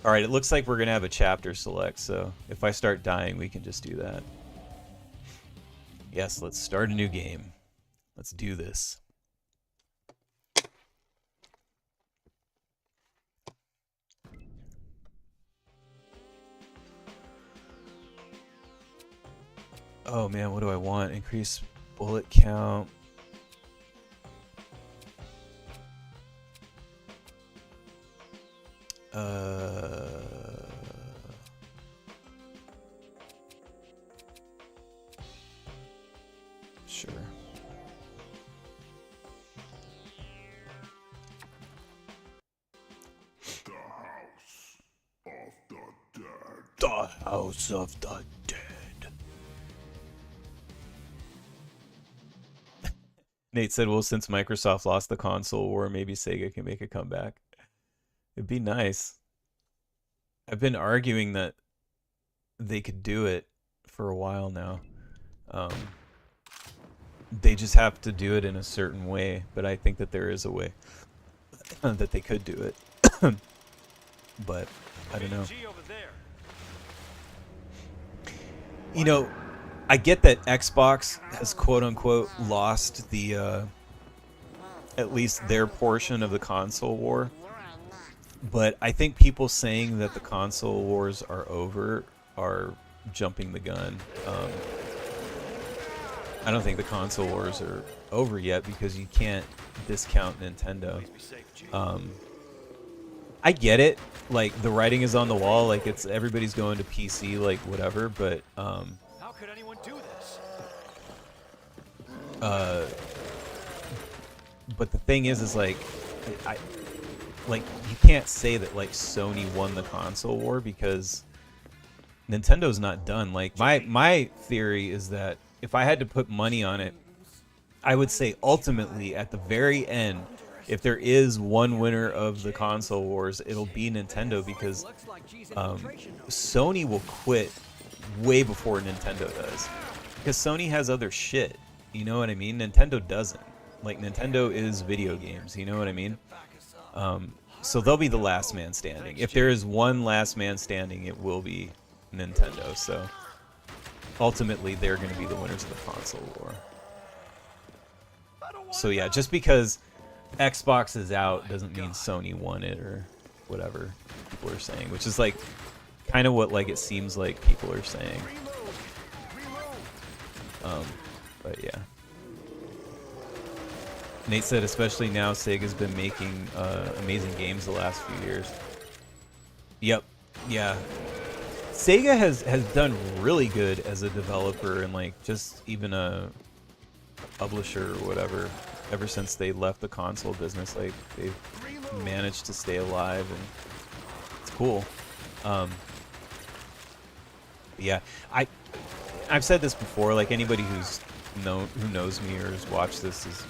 Alright, it looks like we're going to have a chapter select, so if I start dying, we can just do that. Yes, let's start a new game. Let's do this. Oh man, what do I want? Increase bullet count. Sure. The House of the Dead. Nate said, well, since Microsoft lost the console war, maybe Sega can make a comeback. It'd be nice. I've been arguing that they could do it for a while now. They just have to do it in a certain way, but I think that there is a way that they could do it. But I don't know. You know, I get that Xbox has quote-unquote lost the, at least their portion of the console war. But I think people saying that the console wars are over are jumping the gun. I don't think the console wars are over yet because you can't discount Nintendo. I get it. Like, the writing is on the wall. Like, it's everybody's going to PC, like, whatever. But, How could anyone do this? but the thing is like, like, you can't say that, like, Sony won the console war because Nintendo's not done. Like, my theory is that if I had to put money on it, I would say ultimately at the very end, if there is one winner of the console wars, it'll be Nintendo because Sony will quit way before Nintendo does. Because Sony has other shit, you know what I mean? Nintendo doesn't. Like, Nintendo is video games, you know what I mean? So they'll be the last man standing. If there is one last man standing, it will be Nintendo. So ultimately, they're going to be the winners of the console war. So yeah, just because Xbox is out doesn't mean Sony won it or whatever people are saying, which is like kind of what like it seems like people are saying. But yeah. Nate said, especially now, Sega's been making amazing games the last few years. Yep. Yeah. Sega has done really good as a developer and like just even a publisher or whatever ever since they left the console business. Like, they've managed to stay alive and it's cool. Yeah, I've said this before. Like, anybody who knows me or has watched this has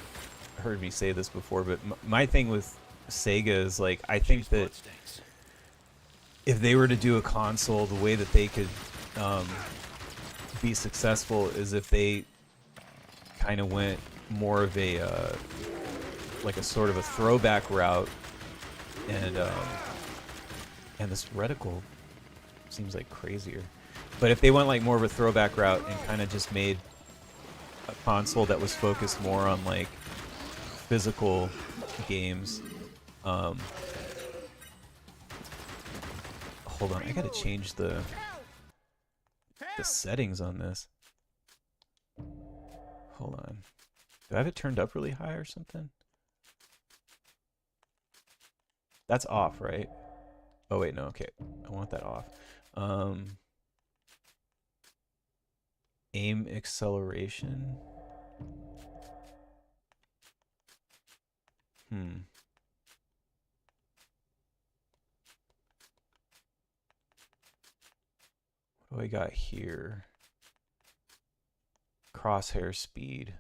heard me say this before, but my thing with Sega is like, I think that if they were to do a console, the way that they could be successful is if they kind of went more of a like a sort of a throwback route, and this reticle seems like crazier, but if they went like more of a throwback route and kind of just made a console that was focused more on like physical games. Hold on, I gotta change the settings on this. Hold on. Do I have it turned up really high or something? That's off, right? Oh wait, no, okay. I want that off. Aim acceleration. What do I got here? Crosshair speed.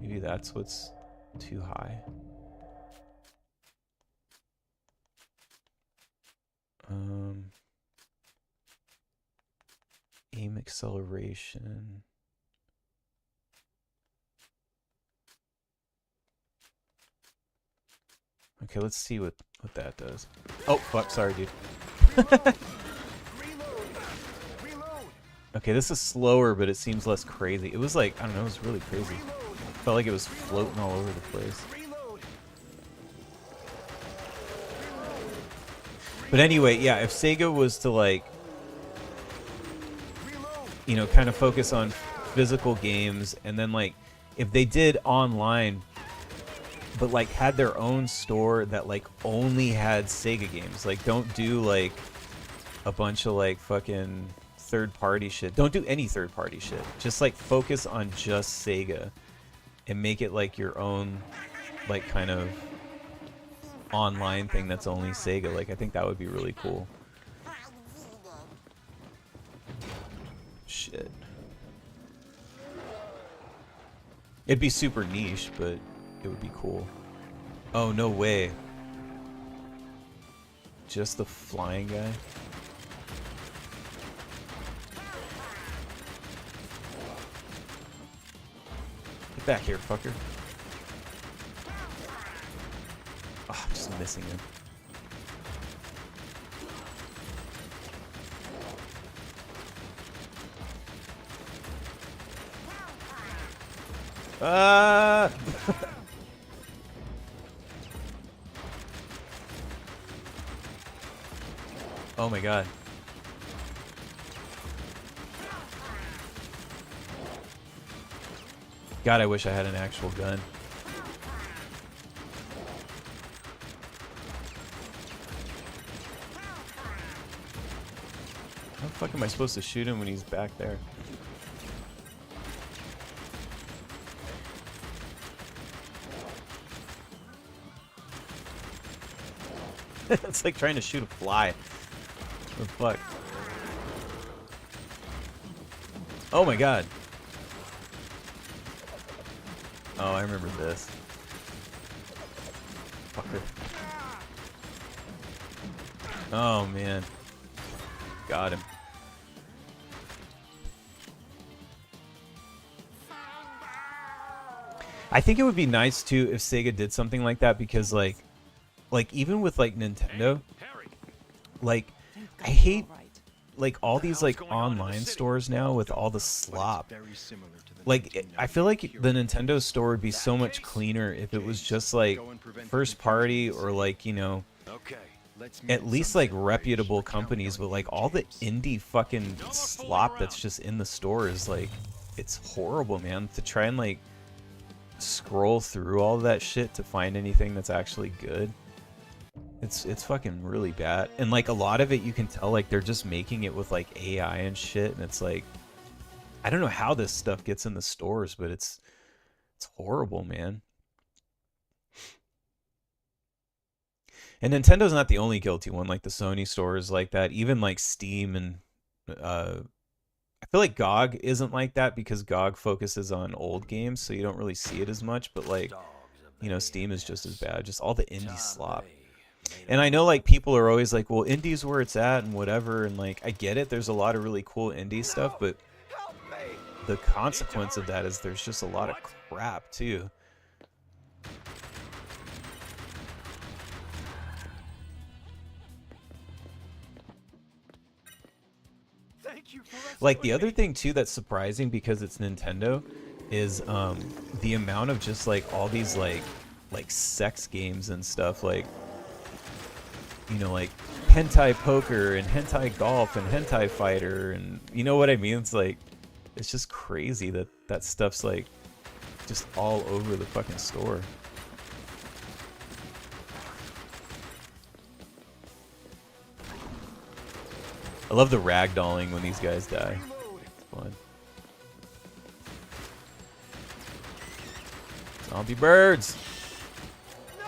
Maybe that's what's too high. Aim acceleration. Okay, let's see what that does. Oh, fuck, sorry, dude. Okay, this is slower, but it seems less crazy. It was like, I don't know, it was really crazy. Felt like it was floating all over the place. But anyway, yeah, if Sega was to like, you know, kind of focus on physical games, and then like, if they did online, but like had their own store that like only had Sega games, like don't do like a bunch of like fucking third-party shit. Don't do any third-party shit. Just like focus on just Sega and make it like your own like kind of online thing that's only Sega. Like, I think that would be really cool. Shit. It'd be super niche, but it would be cool. Oh, no way. Just the flying guy? Get back here, fucker. Oh, I'm just missing him. Ah! Oh my god. God, I wish I had an actual gun. How the fuck am I supposed to shoot him when he's back there? It's like trying to shoot a fly. What the fuck? Oh my god. Oh, I remember this. Fucker. Oh man. Got him. I think it would be nice too if Sega did something like that, because like even with like Nintendo, like I hate like all these like online stores now with all the slop. Like I feel like the Nintendo store would be so much cleaner if it was just like first party, or like, you know, at least like reputable companies. But like all the indie fucking slop that's just in the store is like, it's horrible, man. To try and like scroll through all that shit to find anything that's actually good, it's fucking really bad. And like a lot of it, you can tell like they're just making it with like AI and shit, and it's like, I don't know how this stuff gets in the stores, but it's horrible, man. And Nintendo's not the only guilty one. Like the Sony store is like that. Even like Steam and I feel like GOG isn't like that, because GOG focuses on old games, so you don't really see it as much. But like, you know, Steam is just as bad. Just all the indie slop. And I know like people are always like, well, indie's where it's at and whatever. And like, I get it. There's a lot of really cool indie stuff, but the consequence of that is there's just a lot of crap too. Like the other thing too that's surprising, because it's Nintendo, is the amount of just like all these like sex games and stuff, like, you know, like hentai poker and hentai golf and hentai fighter, and you know what I mean? It's like, it's just crazy that that stuff's like just all over the fucking store. I love the ragdolling when these guys die. It's fun. Zombie birds! No!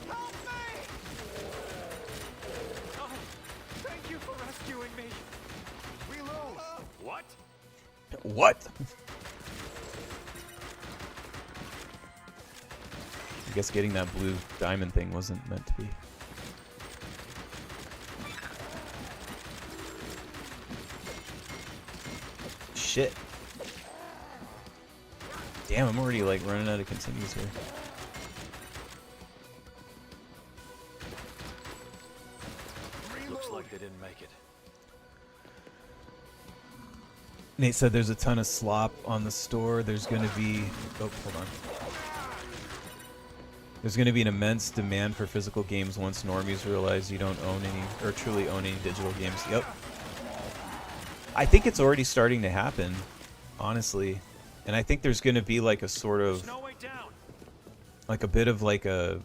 Help me! Oh, thank you for rescuing me. Reload! What? What? I guess getting that blue diamond thing wasn't meant to be. Shit. Damn, I'm already like running out of continues here. Looks like they didn't make it. Nate said there's a ton of slop on the store. There's going to be... Oh, hold on. There's going to be an immense demand for physical games once normies realize you don't own any, or truly own any digital games. Yep. I think it's already starting to happen, honestly. And I think there's going to be like a sort of... like a bit of like a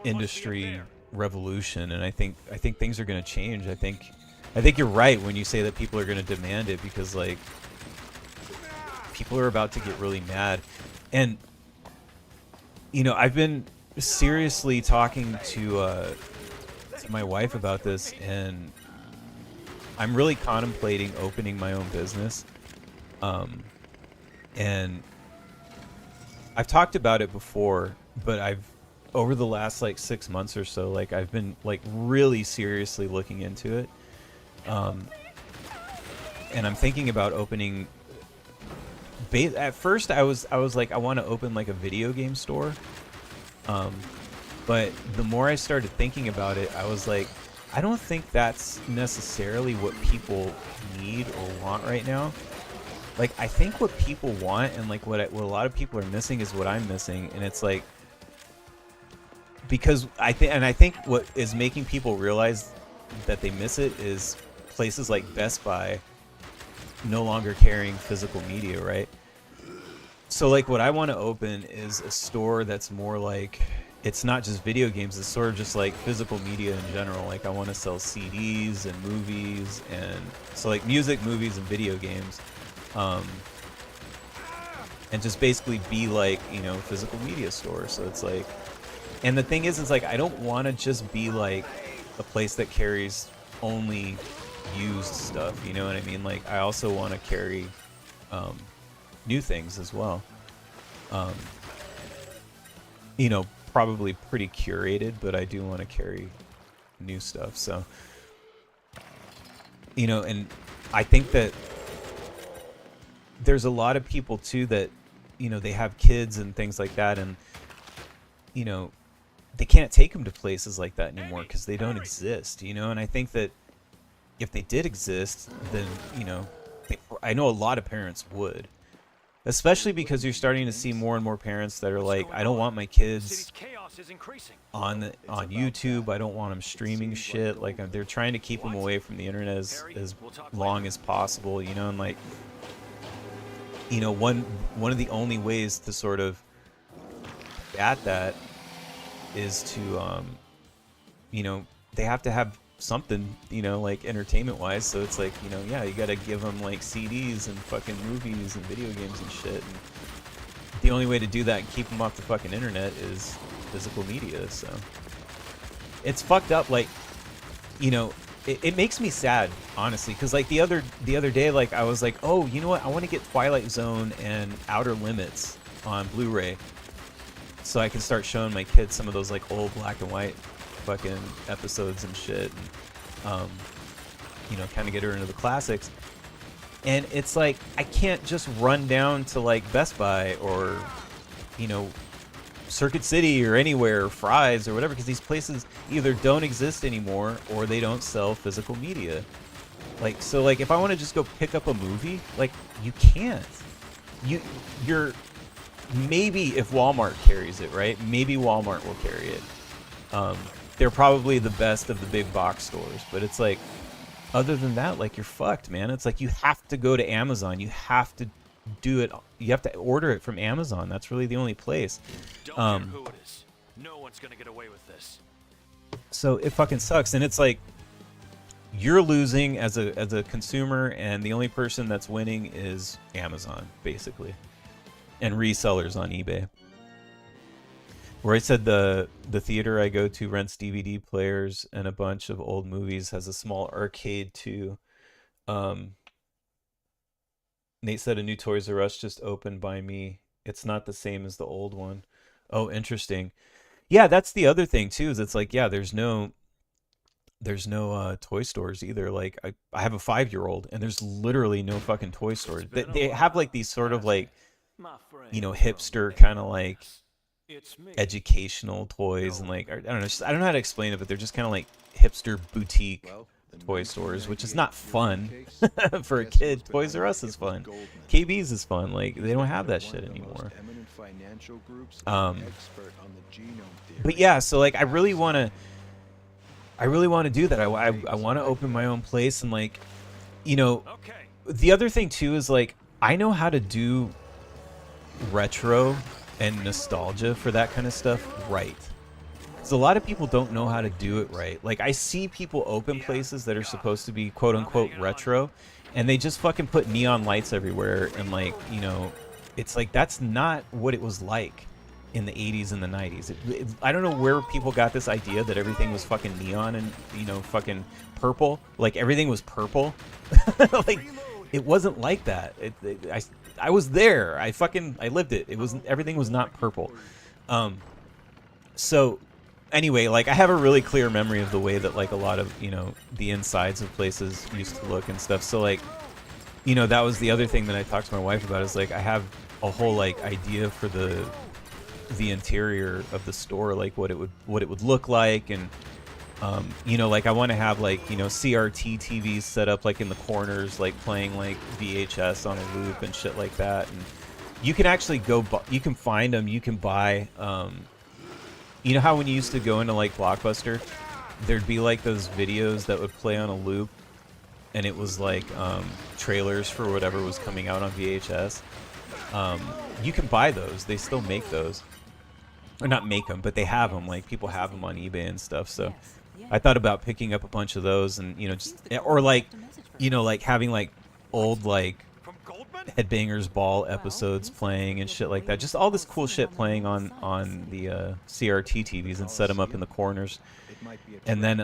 industry revolution, and I think things are going to change. I think you're right when you say that people are going to demand it, because like people are about to get really mad. And you know, I've been seriously talking to my wife about this, and I'm really contemplating opening my own business. And I've talked about it before, but I've, over the last like 6 months or so, like I've been like really seriously looking into it. And I'm thinking about opening, at first I was like, I want to open like a video game store. But the more I started thinking about it, I was like, I don't think that's necessarily what people need or want right now. Like, I think what people want, and like what a lot of people are missing, is what I'm missing. And it's like, because I think what is making people realize that they miss it is places like Best Buy no longer carrying physical media, right? So like what I want to open is a store that's more like, it's not just video games, it's sort of just like physical media in general. Like I want to sell CDs and movies, and so like music, movies, and video games, and just basically be like, you know, physical media store. So it's like, and the thing is, it's like I don't want to just be like a place that carries only used stuff, you know what I mean? Like I also want to carry new things as well. You know, probably pretty curated, but I do want to carry new stuff. So, you know, and I think that there's a lot of people too that, you know, they have kids and things like that, and you know, they can't take them to places like that anymore because they don't exist, you know. And I think that if they did exist, then, you know, I know a lot of parents would, especially because you're starting to see more and more parents that are like, I don't want my kids on YouTube. I don't want them streaming shit. Like they're trying to keep them away from the internet as long as possible, you know. And like, you know, one of the only ways to sort of at that is to you know, they have to have something, you know, like entertainment wise. So it's like, you know, yeah, you gotta give them like CDs and fucking movies and video games and shit, and the only way to do that and keep them off the fucking internet is physical media. So it's fucked up. Like, you know, it makes me sad, honestly, because like the other day, like I was like, oh, you know what, I want to get Twilight Zone and Outer Limits on Blu-ray so I can start showing my kids some of those like old black and white fucking episodes and shit, and you know, kind of get her into the classics. And it's like I can't just run down to like Best Buy or, you know, Circuit City or anywhere, or Fry's or whatever, because these places either don't exist anymore or they don't sell physical media. Like, so like if I want to just go pick up a movie, like you can't. You're maybe if Walmart carries it, right? Maybe Walmart will carry it. They're probably the best of the big box stores, but it's like, other than that, like you're fucked, man. It's like you have to go to Amazon. You have to do it. You have to order it from Amazon. That's really the only place. Don't care who it is. No one's gonna get away with this. So it fucking sucks, and it's like you're losing as a consumer, and the only person that's winning is Amazon, basically, and resellers on eBay. Where I said the theater I go to rents DVD players and a bunch of old movies, has a small arcade too. Nate said a new Toys R Us just opened by me. It's not the same as the old one. Oh, interesting. Yeah, that's the other thing too, is it's like, yeah, there's no toy stores either. Like I have a 5-year-old and there's literally no fucking toy stores. They have like these sort of like, you know, hipster kind of like educational toys, and like I don't know, I don't know how to explain it, but they're just kind of like hipster boutique toy stores, which is not fun for a kid. Toys R Us is fun, KB's is fun. Like they don't have that shit anymore. But yeah, so like I really want to do that. I want to open my own place, and like, you know, the other thing too is like I know how to do retro and nostalgia for that kind of stuff right. So a lot of people don't know how to do it right. Like I see people open places that are supposed to be quote unquote retro, and they just fucking put neon lights everywhere, and like, you know, it's like that's not what it was like in the 80s and the 90s. I don't know where people got this idea that everything was fucking neon and, you know, fucking purple. Like everything was purple. Like it wasn't like that. I was there. I lived it. It wasn't, everything was not purple. So anyway, like I have a really clear memory of the way that like a lot of, you know, the insides of places used to look and stuff. So like, you know, that was the other thing that I talked to my wife about, is like I have a whole like idea for the interior of the store, like what it would look like, and you know, like I want to have like, you know, CRT TVs set up like in the corners, like playing like VHS on a loop and shit like that. And you can actually you can find them, you can buy, you know how when you used to go into like Blockbuster there'd be like those videos that would play on a loop, and it was like trailers for whatever was coming out on VHS. You can buy those. They still make those. Or not make them, but they have them. Like, people have them on eBay and stuff. So I thought about picking up a bunch of those and, you know, just, or like, you know, like having like old like Headbangers Ball episodes playing and shit like that. Just all this cool shit playing on the CRT TVs and set them up in the corners. And then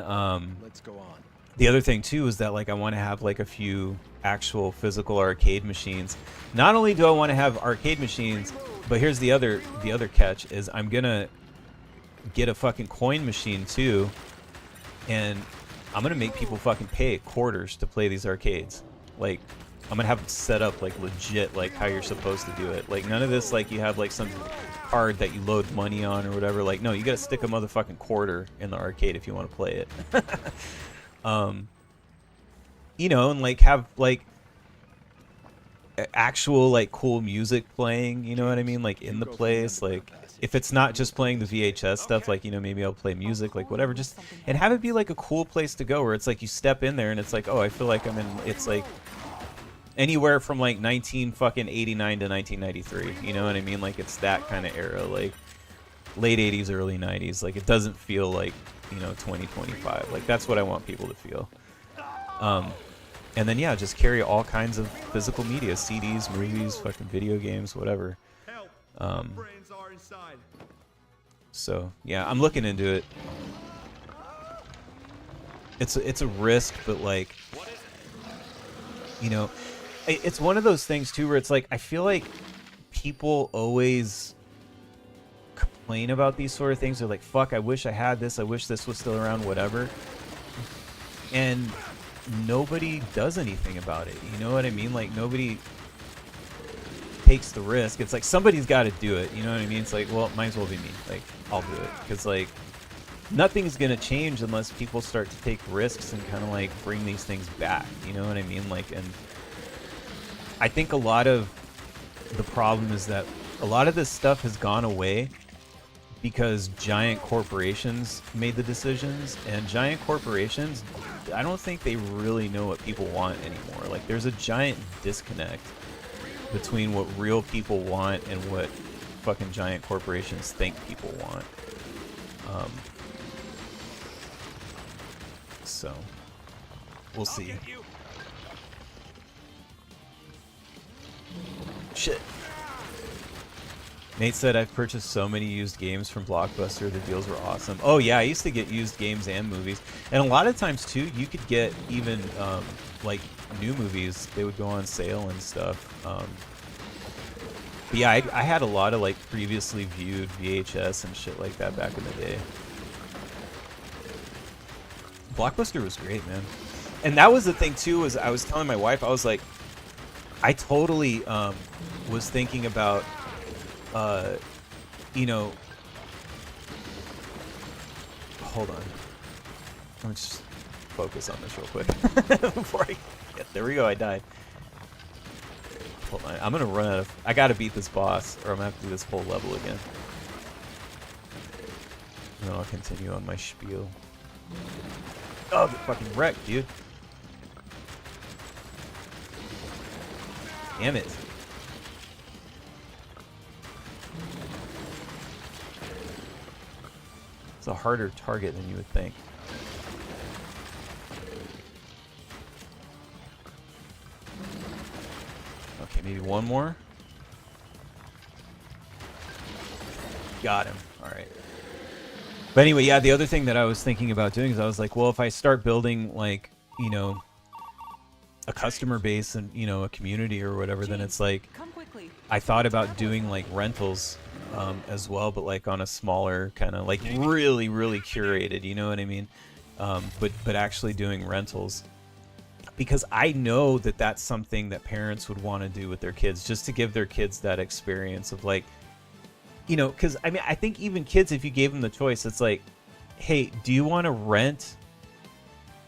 the other thing too is that like I want to have like a few actual physical arcade machines. Not only do I want to have arcade machines, but here's the other catch is I'm gonna get a fucking coin machine too, and I'm gonna make people fucking pay quarters to play these arcades. Like, I'm gonna have it set up like legit, like how you're supposed to do it. Like, none of this like you have like some card that you load money on or whatever. Like, no, you gotta stick a motherfucking quarter in the arcade if you want to play it. You know, and like have like actual like cool music playing, you know what I mean, like in the place. Like, if it's not just playing the VHS stuff, like, you know, maybe I'll play music, like whatever, just, and have it be like a cool place to go where it's like you step in there and it's like, oh, I feel like I'm in, it's like anywhere from like 1989 to 1993, you know what I mean? Like, it's that kind of era, like late 80s, early 90s. Like, it doesn't feel like, you know, 2025. Like, that's what I want people to feel. And then, yeah, just carry all kinds of physical media, CDs, movies, fucking video games, whatever. So, yeah, I'm looking into it. It's a risk, but like, you know, it's one of those things too where it's like, I feel like people always complain about these sort of things. They're like, fuck, I wish I had this, I wish this was still around, whatever. And nobody does anything about it, you know what I mean? Like, nobody takes the risk. It's like, somebody's got to do it, you know what I mean? It's like, well, it might as well be me. Like, I'll do it, because like nothing's gonna change unless people start to take risks and kind of like bring these things back, you know what I mean? Like, and I think a lot of the problem is that a lot of this stuff has gone away because giant corporations made the decisions, and giant corporations, I don't think they really know what people want anymore. Like, there's a giant disconnect between what real people want and what fucking giant corporations think people want. So we'll see. Shit. Nate said, I've purchased so many used games from Blockbuster. The deals were awesome. Oh yeah, I used to get used games and movies. And a lot of times too, you could get even like new movies. They would go on sale and stuff. But yeah, I had a lot of like previously viewed VHS and shit like that back in the day. Blockbuster was great, man. And that was the thing too, was I was telling my wife, I was like, I totally was thinking about you know, hold on. Let me just focus on this real quick before I get, there we go, I died. Hold on, I'm gonna run out of, I gotta beat this boss or I'm gonna have to do this whole level again. And then I'll continue on my spiel. Oh, get fucking wrecked, dude. Damn it. It's a harder target than you would think. Okay, maybe one more. Got him. All right. But anyway, yeah, the other thing that I was thinking about doing is I was like, well, if I start building, like, you know, a customer base and, you know, a community or whatever, then it's like, I thought about doing like rentals as well, but like on a smaller kind of like really curated, you know what I mean? But actually doing rentals, because I know that that's something that parents would want to do with their kids, just to give their kids that experience of like, you know, because I mean, I think even kids, if you gave them the choice, it's like, hey, do you want to rent?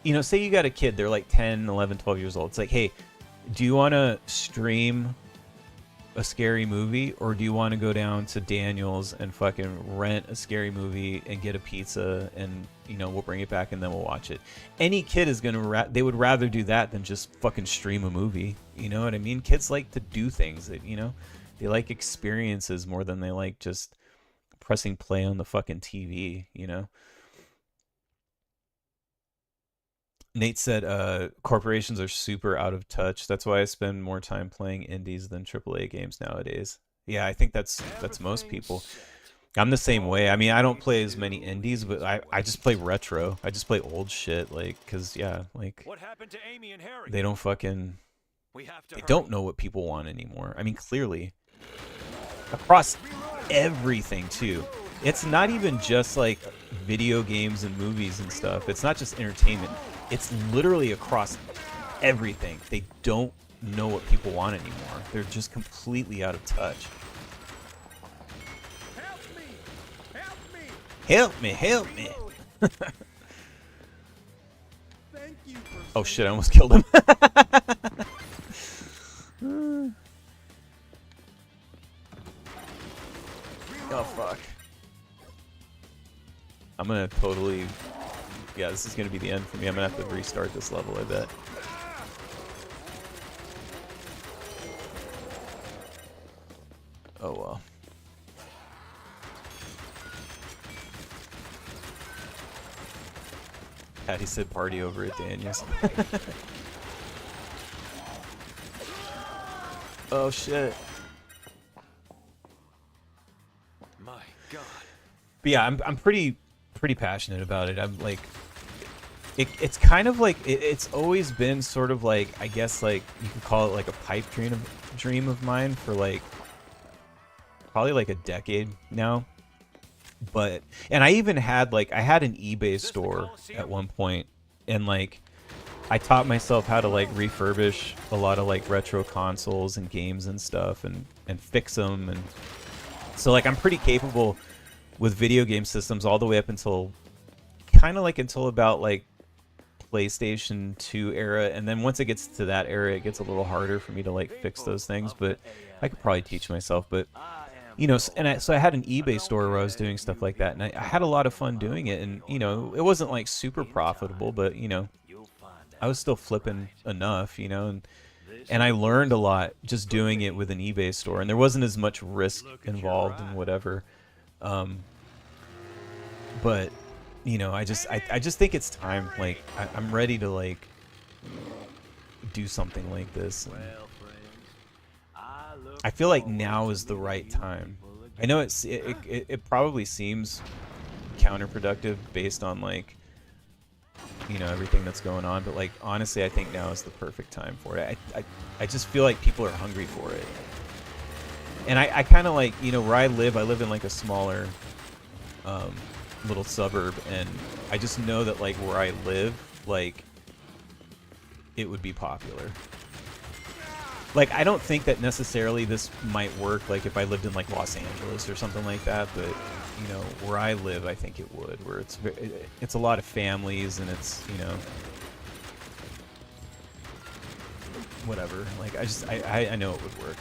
You know, say you got a kid, they're like 10, 11, 12 years old. It's like, hey, do you want to stream a scary movie, or do you want to go down to Daniel's and fucking rent a scary movie and get a pizza and, you know, we'll bring it back and then we'll watch it? Any kid is going to, they would rather do that than just fucking stream a movie. You know what I mean? Kids like to do things that, you know, they like experiences more than they like just pressing play on the fucking TV, you know? Nate said, corporations are super out of touch. That's why I spend more time playing indies than AAA games nowadays. Yeah, I think that's most people. I'm the same way. I mean, I don't play as many indies, but I just play retro. I just play old shit, like, cause yeah, like, What happened to Amy and Harry? they don't fucking, We have to they hurry. don't know what people want anymore. I mean, clearly, across everything too. It's not even just like video games and movies and stuff. It's not just entertainment. It's literally across everything. They don't know what people want anymore. They're just completely out of touch. Help me! Help me! Thank you for Oh shit, I almost killed him. Oh fuck. I'm gonna totally... Yeah, this is gonna be the end for me. I'm gonna have to restart this level, I bet. Oh well. Patty said party over at Daniel's. Oh shit. My God. But yeah, I'm pretty passionate about it. I'm like, it's kind of like it's always been sort of like, I guess like you could call it like a pipe dream of mine for like probably like a decade now. But and I even had like, I had an eBay store at one point, and like I taught myself how to like refurbish a lot of like retro consoles and games and stuff, and fix them, and so like I'm pretty capable with video game systems all the way up until kind of like until about like PlayStation 2 era, and then once it gets to that era, it gets a little harder for me to like fix those things, but I could probably teach myself. But you know, so I had an eBay store where I was doing stuff like that, and I had a lot of fun doing it, and you know, it wasn't like super profitable, but you know, I was still flipping enough, you know, and I learned a lot just doing it with an eBay store, and there wasn't as much risk involved and whatever. But you know, I just think it's time. Like I'm ready to like do something like this. I feel like now is the right time. I know it probably seems counterproductive based on like, you know, everything that's going on, but like honestly, I think now is the perfect time for it. I just feel like people are hungry for it, and I kind of like, you know, where I live in like a smaller little suburb, and I just know that like where I live, like it would be popular. Like, I don't think that necessarily this might work, like, if I lived in, like, Los Angeles or something like that, but, you know, where I live, I think it would, where it's a lot of families, and it's, you know, whatever. Like, I know it would work.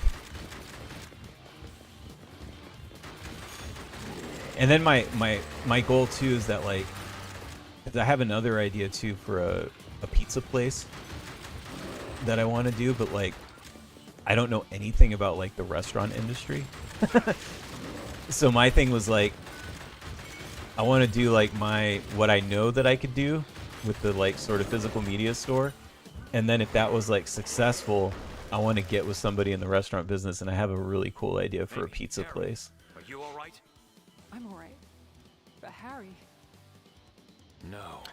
And then my goal, too, is that, like, 'cause I have another idea, too, for a pizza place that I want to do, but, like, I don't know anything about like the restaurant industry. So my thing was like, I want to do like what I know that I could do with the like sort of physical media store, and then if that was like successful, I want to get with somebody in the restaurant business, and I have a really cool idea for a pizza place. Are you all right? I'm all right. But Harry... No.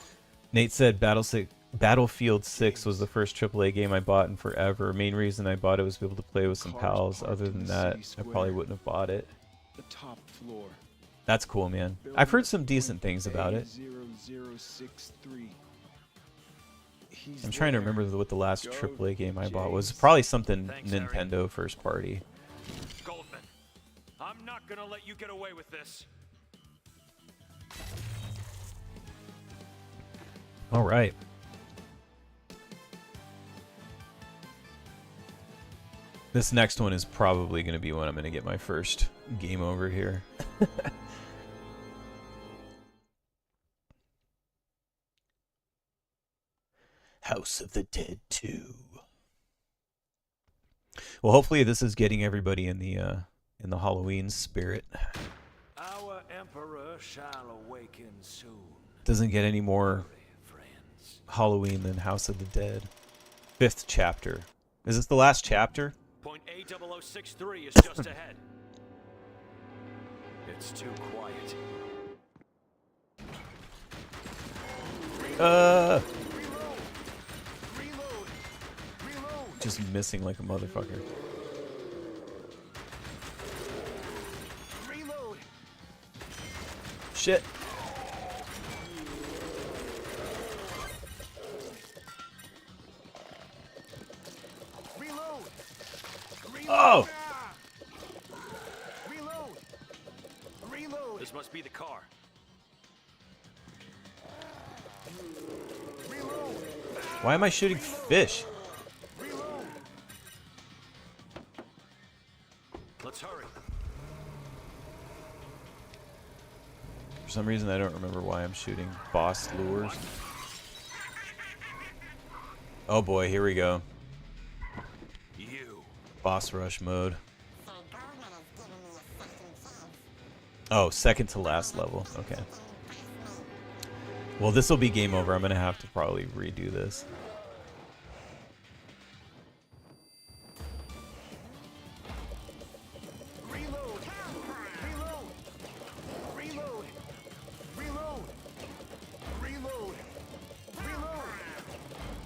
Nate said Battlefield 6 was the first AAA game I bought in forever. Main reason I bought it was to be able to play with some pals. Other than that, I probably wouldn't have bought it. the top floor. That's cool, man. I've heard some decent things about it. 0063. I'm trying to remember what the last AAA game I bought was. Probably something Nintendo first party. Goldman, I'm not gonna let you get away with this. All right. This next one is probably going to be when I'm going to get my first game over here. House of the Dead 2. Well, hopefully this is getting everybody in the Halloween spirit. Our emperor shall awaken soon. Doesn't get any more Hurry, friends. Halloween than House of the Dead. 5th chapter. Is this the last chapter? Point A0063 is just ahead. It's too quiet. Just missing like a motherfucker. Shit. Oh! This must be the car. Why am I shooting fish? Let's hurry. For some reason, I don't remember why I'm shooting boss lures. Oh boy, here we go. You. Boss rush mode. Oh, second to last level. Okay. Well, this will be game over. I'm going to have to probably redo this.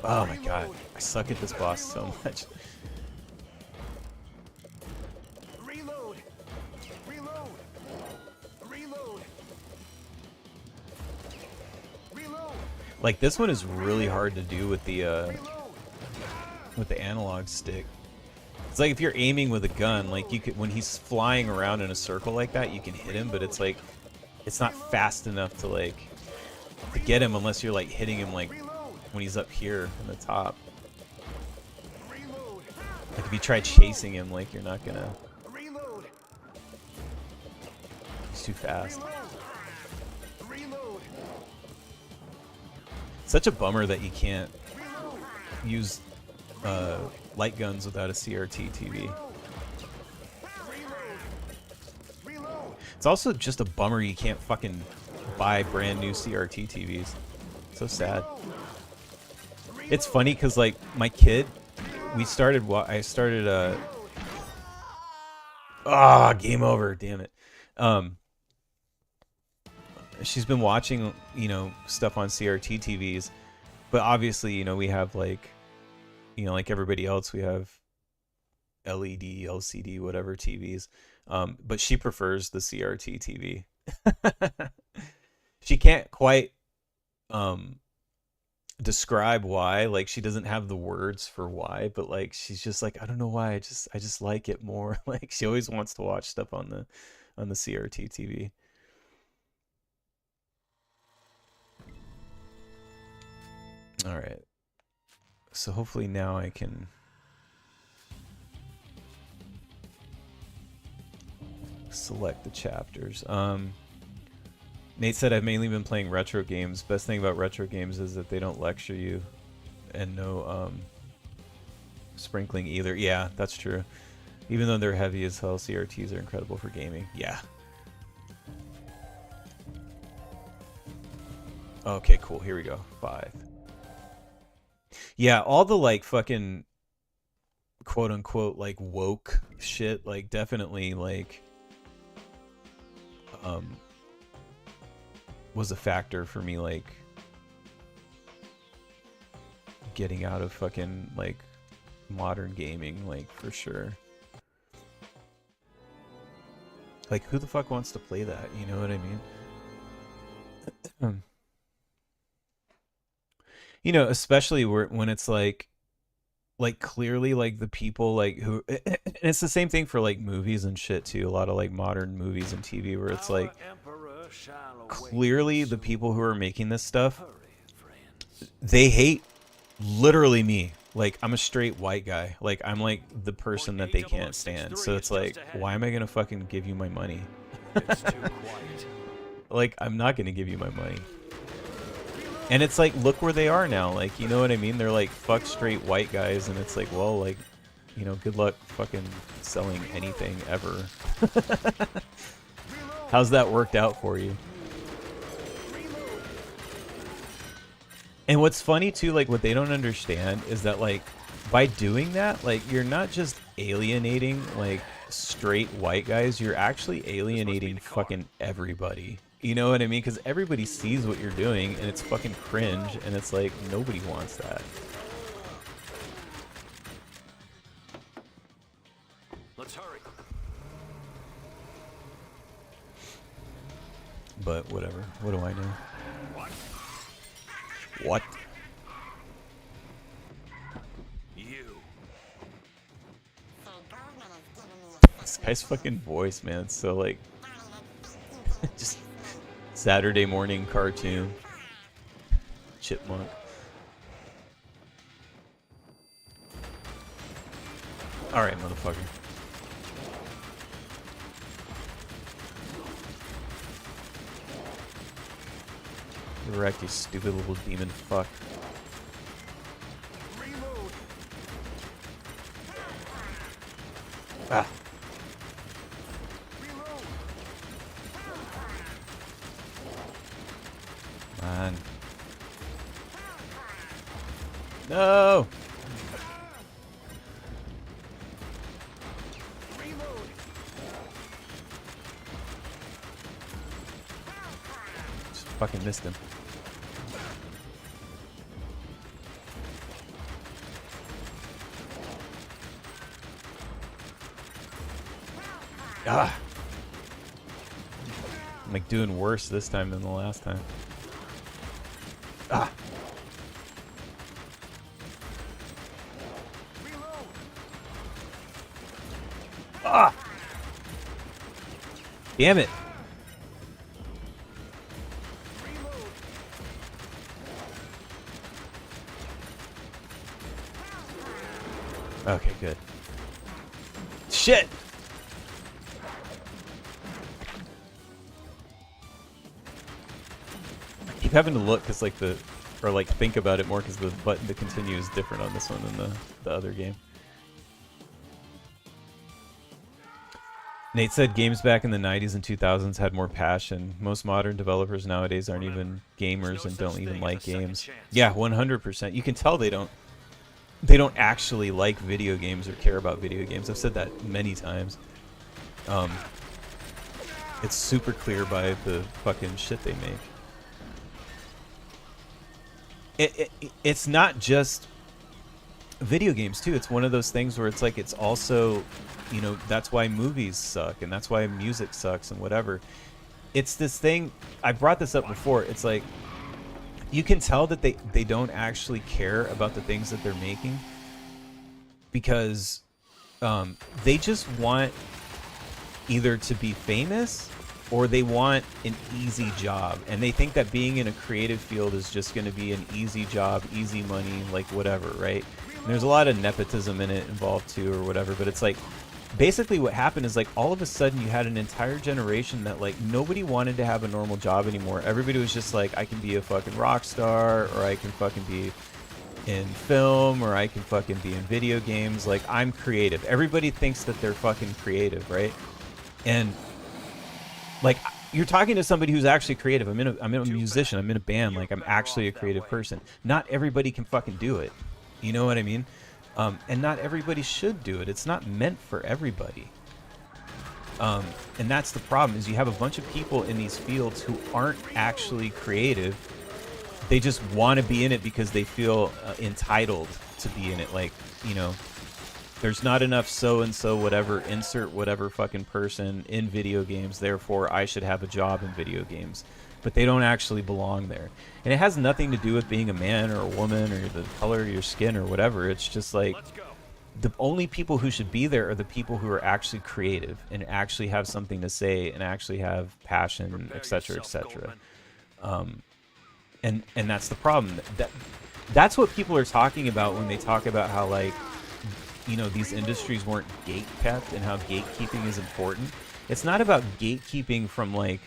Oh my god, I suck at this boss so much. Reload. Reload. Reload. Reload. Like this one is really hard to do with the analog stick. It's like if you're aiming with a gun, like you could, when he's flying around in a circle like that, you can hit him, but it's like it's not fast enough to like to get him unless you're like hitting him like when he's up here in the top. Like if you try chasing him, like you're not gonna. He's too fast. Such a bummer that you can't use light guns without a CRT TV. It's also just a bummer you can't fucking buy brand new CRT TVs. So sad. It's funny because like my kid, I started game over, damn it. She's been watching, you know, stuff on CRT TVs, but obviously, you know, we have like, you know, like everybody else, we have LED, LCD, whatever TVs. But she prefers the CRT TV. She can't quite describe why. Like she doesn't have the words for why, but like she's just like, I don't know why. I just like it more. Like she always wants to watch stuff on the CRT TV. All right. So hopefully now I can select the chapters. Nate said I've mainly been playing retro games. Best thing about retro games is that they don't lecture you, and no sprinkling either. Yeah, that's true. Even though they're heavy as hell, CRTs are incredible for gaming. Yeah. Okay, cool. Here we go. 5. Yeah, all the like fucking quote unquote like woke shit, like definitely like was a factor for me, like getting out of fucking like modern gaming, like for sure. Like who the fuck wants to play that? You know what I mean? You know, especially when it's like clearly like the people like who, and it's the same thing for like movies and shit too. A lot of like modern movies and TV where it's like clearly the people who are making this stuff, they hate literally me. Like, I'm a straight white guy. Like, I'm like the person that they can't stand. So it's like, why am I gonna fucking give you my money? It's too quiet. Like, I'm not gonna give you my money. And it's like, look where they are now. Like, you know what I mean? They're like, fuck straight white guys. And it's like, well, like, you know, good luck fucking selling anything ever. How's that worked out for you? And what's funny too, like what they don't understand is that like by doing that, like you're not just alienating like straight white guys, you're actually alienating fucking everybody. You know what I mean? Because everybody sees what you're doing and it's fucking cringe and it's like nobody wants that. Let's hurry. But whatever. What do I know? What? You. This guy's fucking voice, man. It's so like just Saturday morning cartoon. Chipmunk. Alright, motherfucker. Get wrecked, you stupid little demon fuck. Ah. Man. No! Just fucking missed him. Ah! I'm like doing worse this time than the last time. Ah! Ah! Damn it! Okay, good. Shit! I keep having to look because like the, or like think about it more because the button to continue is different on this one than the other game. Nate said games back in the 90s and 2000s had more passion. Most modern developers nowadays aren't even gamers and don't even like games. Yeah, 100%. You can tell they don't actually like video games or care about video games. I've said that many times. It's super clear by the fucking shit they make. It's not just video games too. It's one of those things where it's like it's also, you know, that's why movies suck and that's why music sucks and whatever. It's this thing, I brought this up before, it's like you can tell that they don't actually care about the things that they're making because they just want either to be famous or they want an easy job, and they think that being in a creative field is just going to be an easy job, easy money, like whatever, right? And there's a lot of nepotism in it involved too or whatever, but it's like basically what happened is like all of a sudden you had an entire generation that like nobody wanted to have a normal job anymore. Everybody was just like, I can be a fucking rock star, or I can fucking be in film, or I can fucking be in video games. Like, I'm creative. Everybody thinks that they're fucking creative, right? And like, you're talking to somebody who's actually creative. I'm in a musician. I'm in a band. Like, I'm actually a creative person. Not everybody can fucking do it. You know what I mean? And not everybody should do it. It's not meant for everybody. And that's the problem, is you have a bunch of people in these fields who aren't actually creative. They just want to be in it because they feel entitled to be in it. Like, you know, there's not enough so-and-so whatever, insert whatever fucking person in video games, therefore I should have a job in video games. But they don't actually belong there. And it has nothing to do with being a man or a woman or the color of your skin or whatever. It's just like the only people who should be there are the people who are actually creative and actually have something to say and actually have passion, etc., etc. And that's the problem. That that's what people are talking about when they talk about how, like, you know, these industries weren't gate kept and how gatekeeping is important. It's not about gatekeeping from like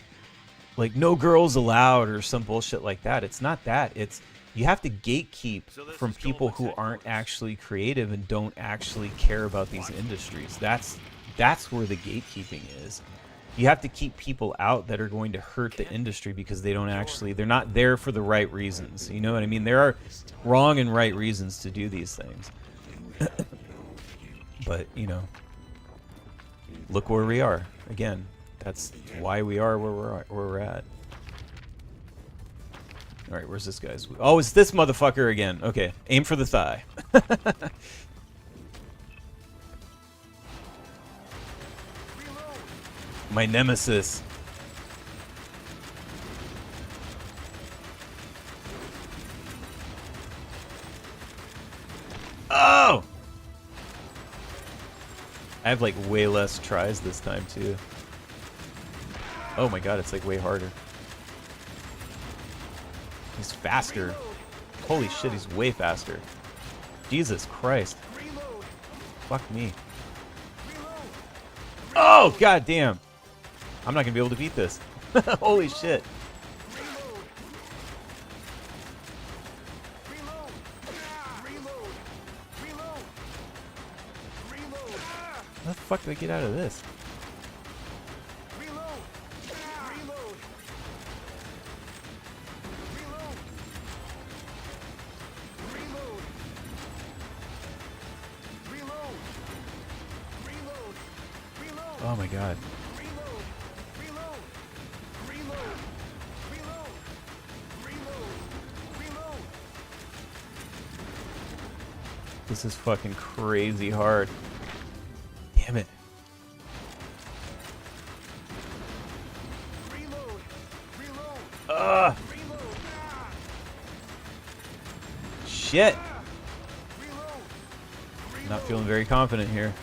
no girls allowed or some bullshit like that. It's not that. It's you have to gatekeep from people who aren't actually creative and don't actually care about these industries. That's where the gatekeeping is. You have to keep people out that are going to hurt the industry because they're not there for the right reasons. You know what I mean? There are wrong and right reasons to do these things. But, you know, look where we are. Again, that's why we are where we're at. All right, where's this guy's? Oh, it's this motherfucker again. Okay, aim for the thigh. My nemesis. Oh! I have like way less tries this time too. Oh my god, it's like way harder. He's faster. Holy shit, he's way faster. Jesus Christ. Fuck me. Oh, god damn. I'm not gonna be able to beat this. Holy shit. How the fuck do I get out of this? Oh my god. This is fucking crazy hard. Damn it. Ugh. Shit. Not feeling very confident here.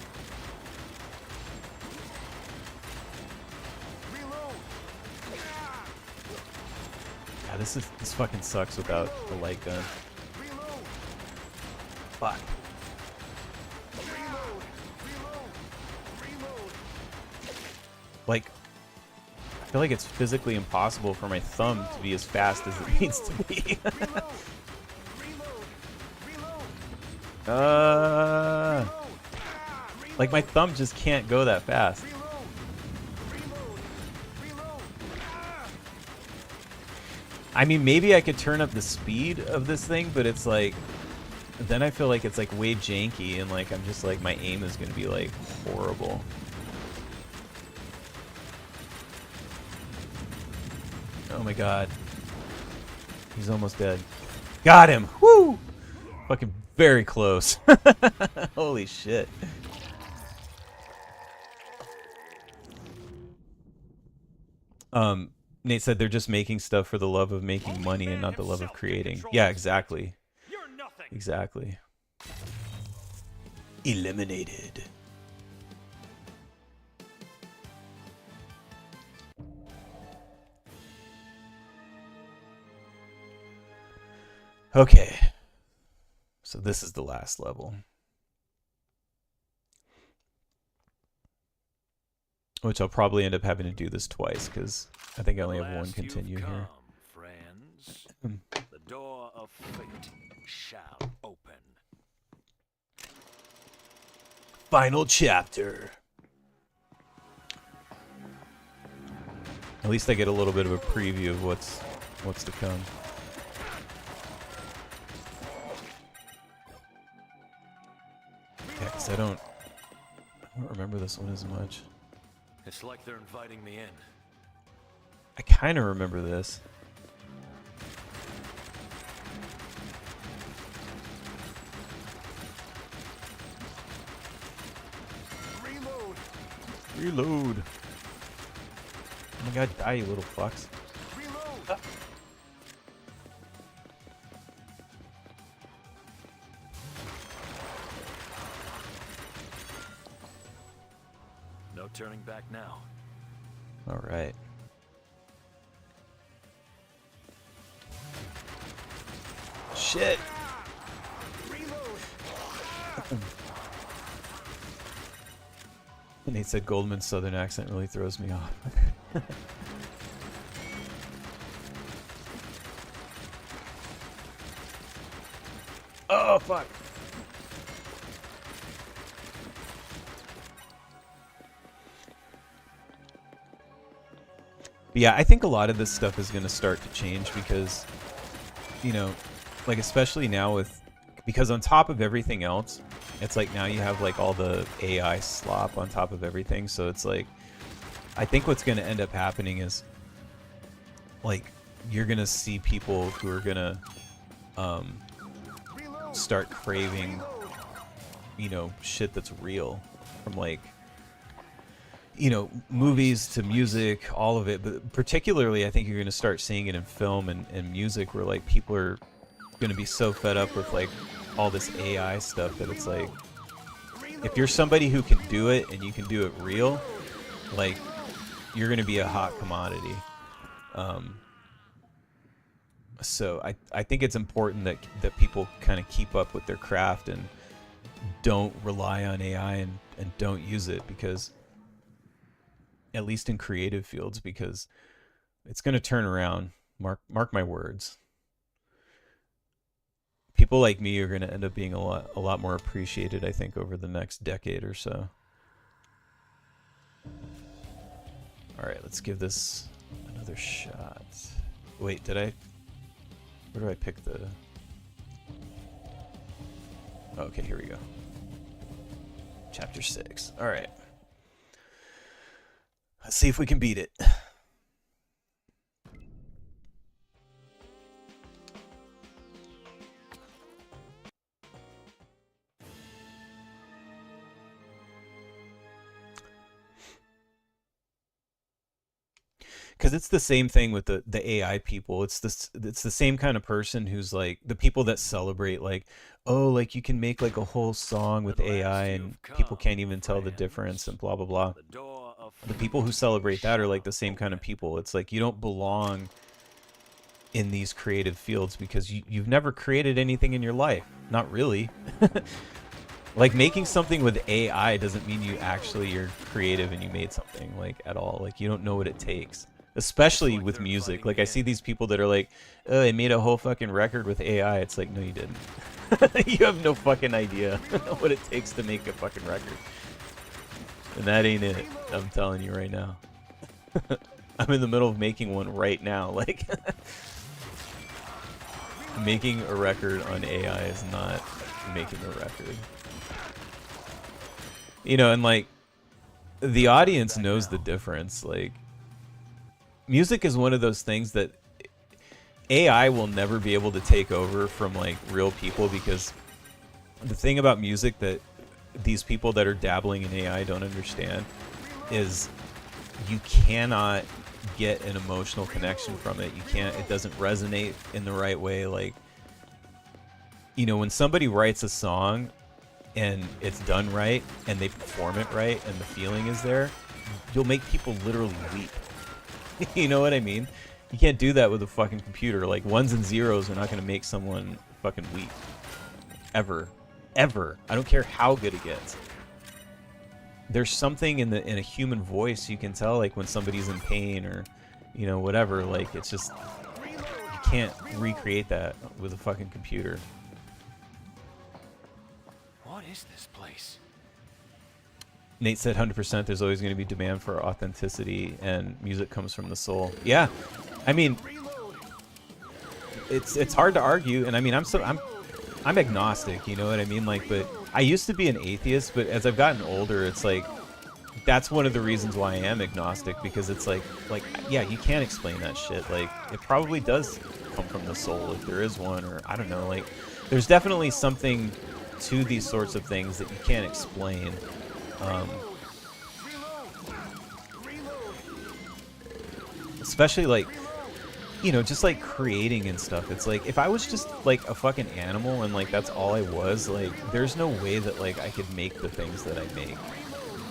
Yeah, this fucking sucks without the light gun. Fuck. Like, I feel like it's physically impossible for my thumb to be as fast as it needs to be. Like my thumb just can't go that fast. I mean, maybe I could turn up the speed of this thing, but it's like, then I feel like it's like way janky and like I'm just like my aim is gonna be like horrible. Oh my god. He's almost dead. Got him! Woo! Fucking very close. Holy shit. Nate said they're just making stuff for the love of making money and not the love of creating. Yeah, exactly. Exactly. Eliminated. Okay. So this is the last level. Which I'll probably end up having to do this twice, because I think I only have one continue here. Friends. The door of fate shall open. Final chapter. At least I get a little bit of a preview of what's to come. Yeah, because I don't remember this one as much. It's like they're inviting me in. I kind of remember this. Reload. Oh my god, die, you little fucks. Ah. No turning back now. All right. Shit. Nate said Goldman's southern accent really throws me off. Oh, fuck. But yeah, I think a lot of this stuff is going to start to change because, you know, like especially now with, because on top of everything else, it's like now you have like all the AI slop on top of everything. So it's like, I think what's going to end up happening is like, you're going to see people who are going to start craving, you know, shit that's real from like, you know, movies to music, all of it. But particularly, I think you're going to start seeing it in film and music where like people are going to be so fed up with like all this AI stuff that it's like, if you're somebody who can do it and you can do it real, like you're going to be a hot commodity. So I think it's important that people kind of keep up with their craft and don't rely on AI and don't use it, because at least in creative fields, because it's going to turn around. Mark my words. People like me are going to end up being a lot more appreciated, I think, over the next decade or so. All right, let's give this another shot. Wait, where do I pick the... Okay, here we go. Chapter 6. All right. Let's see if we can beat it. Because it's the same thing with the AI people. It's the same kind of person who's like the people that celebrate like, oh, like you can make like a whole song with AI and people can't even tell the difference and blah blah blah. The people who celebrate that are like the same kind of people. It's like you don't belong in these creative fields because you've never created anything in your life. Not really. Like making something with AI doesn't mean you actually are creative and you made something like at all. Like you don't know what it takes. Especially with music. Like I see these people that are like, oh, I made a whole fucking record with AI. It's like, no, you didn't. You have no fucking idea what it takes to make a fucking record. And that ain't it. I'm telling you right now. I'm in the middle of making one right now. Like, making a record on AI is not making a record. You know, and like, the audience knows the difference. Like, music is one of those things that AI will never be able to take over from like real people, because the thing about music that these people that are dabbling in AI don't understand is you cannot get an emotional connection from it. You can't, it doesn't resonate in the right way. Like, you know, when somebody writes a song and it's done right and they perform it right and the feeling is there, you'll make people literally weep. You know what I mean? You can't do that with a fucking computer. Like, ones and zeros are not going to make someone fucking weep. Ever. Ever. I don't care how good it gets. There's something in a human voice you can tell, like when somebody's in pain or, you know, whatever. Like, it's just, you can't recreate that with a fucking computer. What is this place? Nate said 100% there's always going to be demand for authenticity, and music comes from the soul. Yeah, I mean, it's hard to argue, and I mean, I'm agnostic, you know what I mean? Like, but I used to be an atheist, but as I've gotten older, it's like, that's one of the reasons why I am agnostic, because it's like, yeah, you can't explain that shit. Like, it probably does come from the soul, if there is one, or I don't know, like, there's definitely something to these sorts of things that you can't explain. Especially like, you know, just like creating and stuff. It's like, if I was just like a fucking animal and like that's all I was, like there's no way that like I could make the things that I make.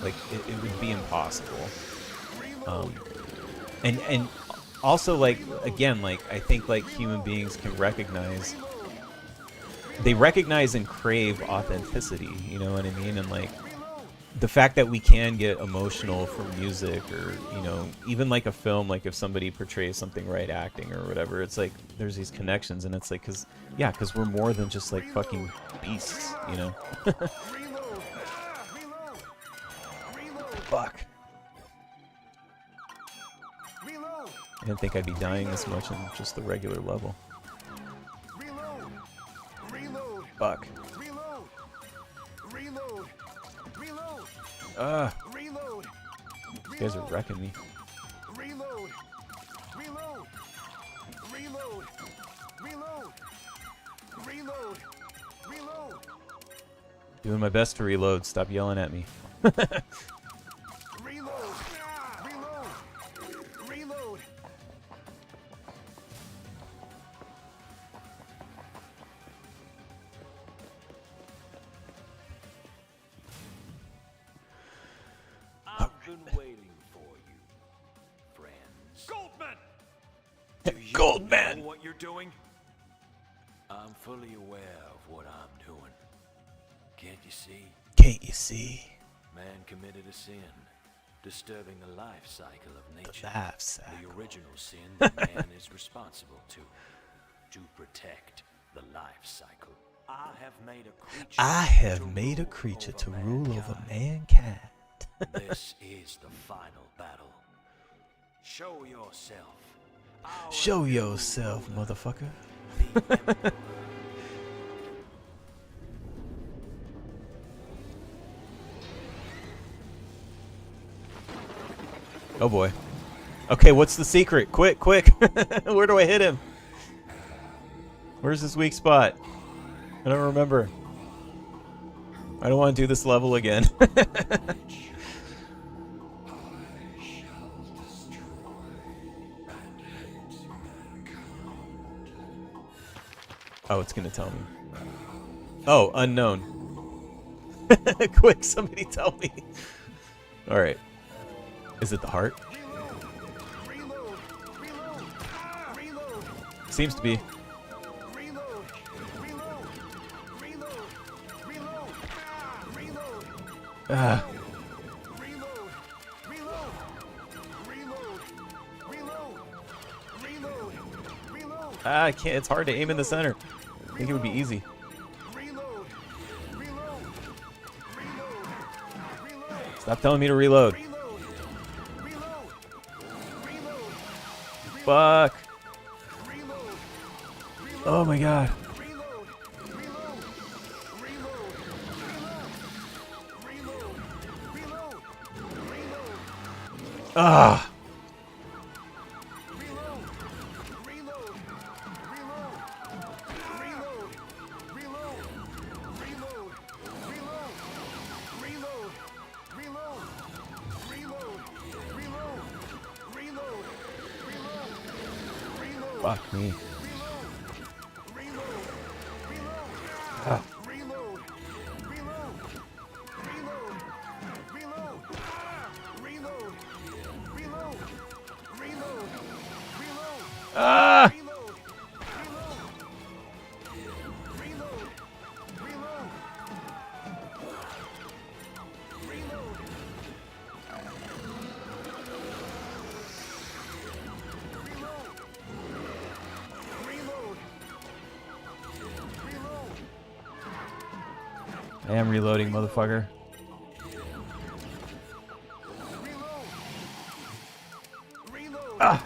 Like it would be impossible. And also, like, again, like I think like human beings can recognize, they recognize and crave authenticity, you know what I mean? And like, the fact that we can get emotional from music, or you know, even like a film, like if somebody portrays something right acting or whatever, it's like there's these connections, and it's like because we're more than just like fucking beasts, you know. Fuck. I didn't think I'd be dying this much in just the regular level. Fuck. You guys are wrecking me. Doing my best to reload. Stop yelling at me. I've been waiting for you, friends. Goldman! Do you Goldman! know what you're doing? I'm fully aware of what I'm doing. Can't you see? Can't you see? Man committed a sin, disturbing the life cycle of nature. Life cycle. The original sin that man is responsible to protect the life cycle. I have made a creature. I have made a creature to rule over mankind. This is the final battle. Show yourself. Show yourself, motherfucker. Oh boy. Okay, what's the secret? Quick, quick. Where do I hit him? Where's his weak spot? I don't remember. I don't want to do this level again. Oh, it's gonna tell me. Oh, unknown. Quick, somebody tell me. Alright. Is it the heart? Seems to be. Ah. Ah, I can't. It's hard to aim in the center. I think it would be easy. Stop telling me to reload. Fuck. Oh my god. Ah. Fuck me. Ah. Ah! I am reloading, motherfucker. Ah!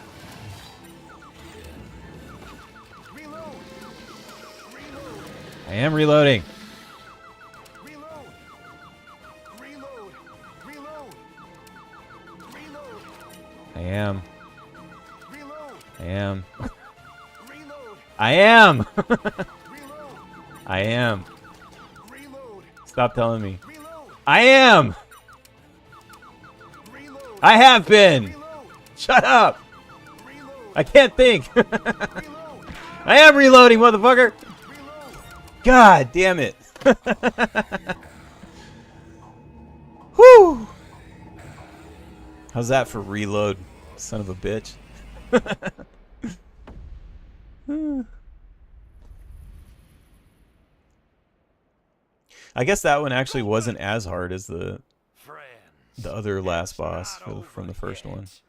I am reloading. I am. I am. I am. I am. Stop telling me. I am. I have been. Shut up. I can't think. I am reloading, motherfucker. God damn it. Whew. How's that for reload, son of a bitch? I guess that one actually wasn't as hard as the the other last It's boss not from the over first one. yet.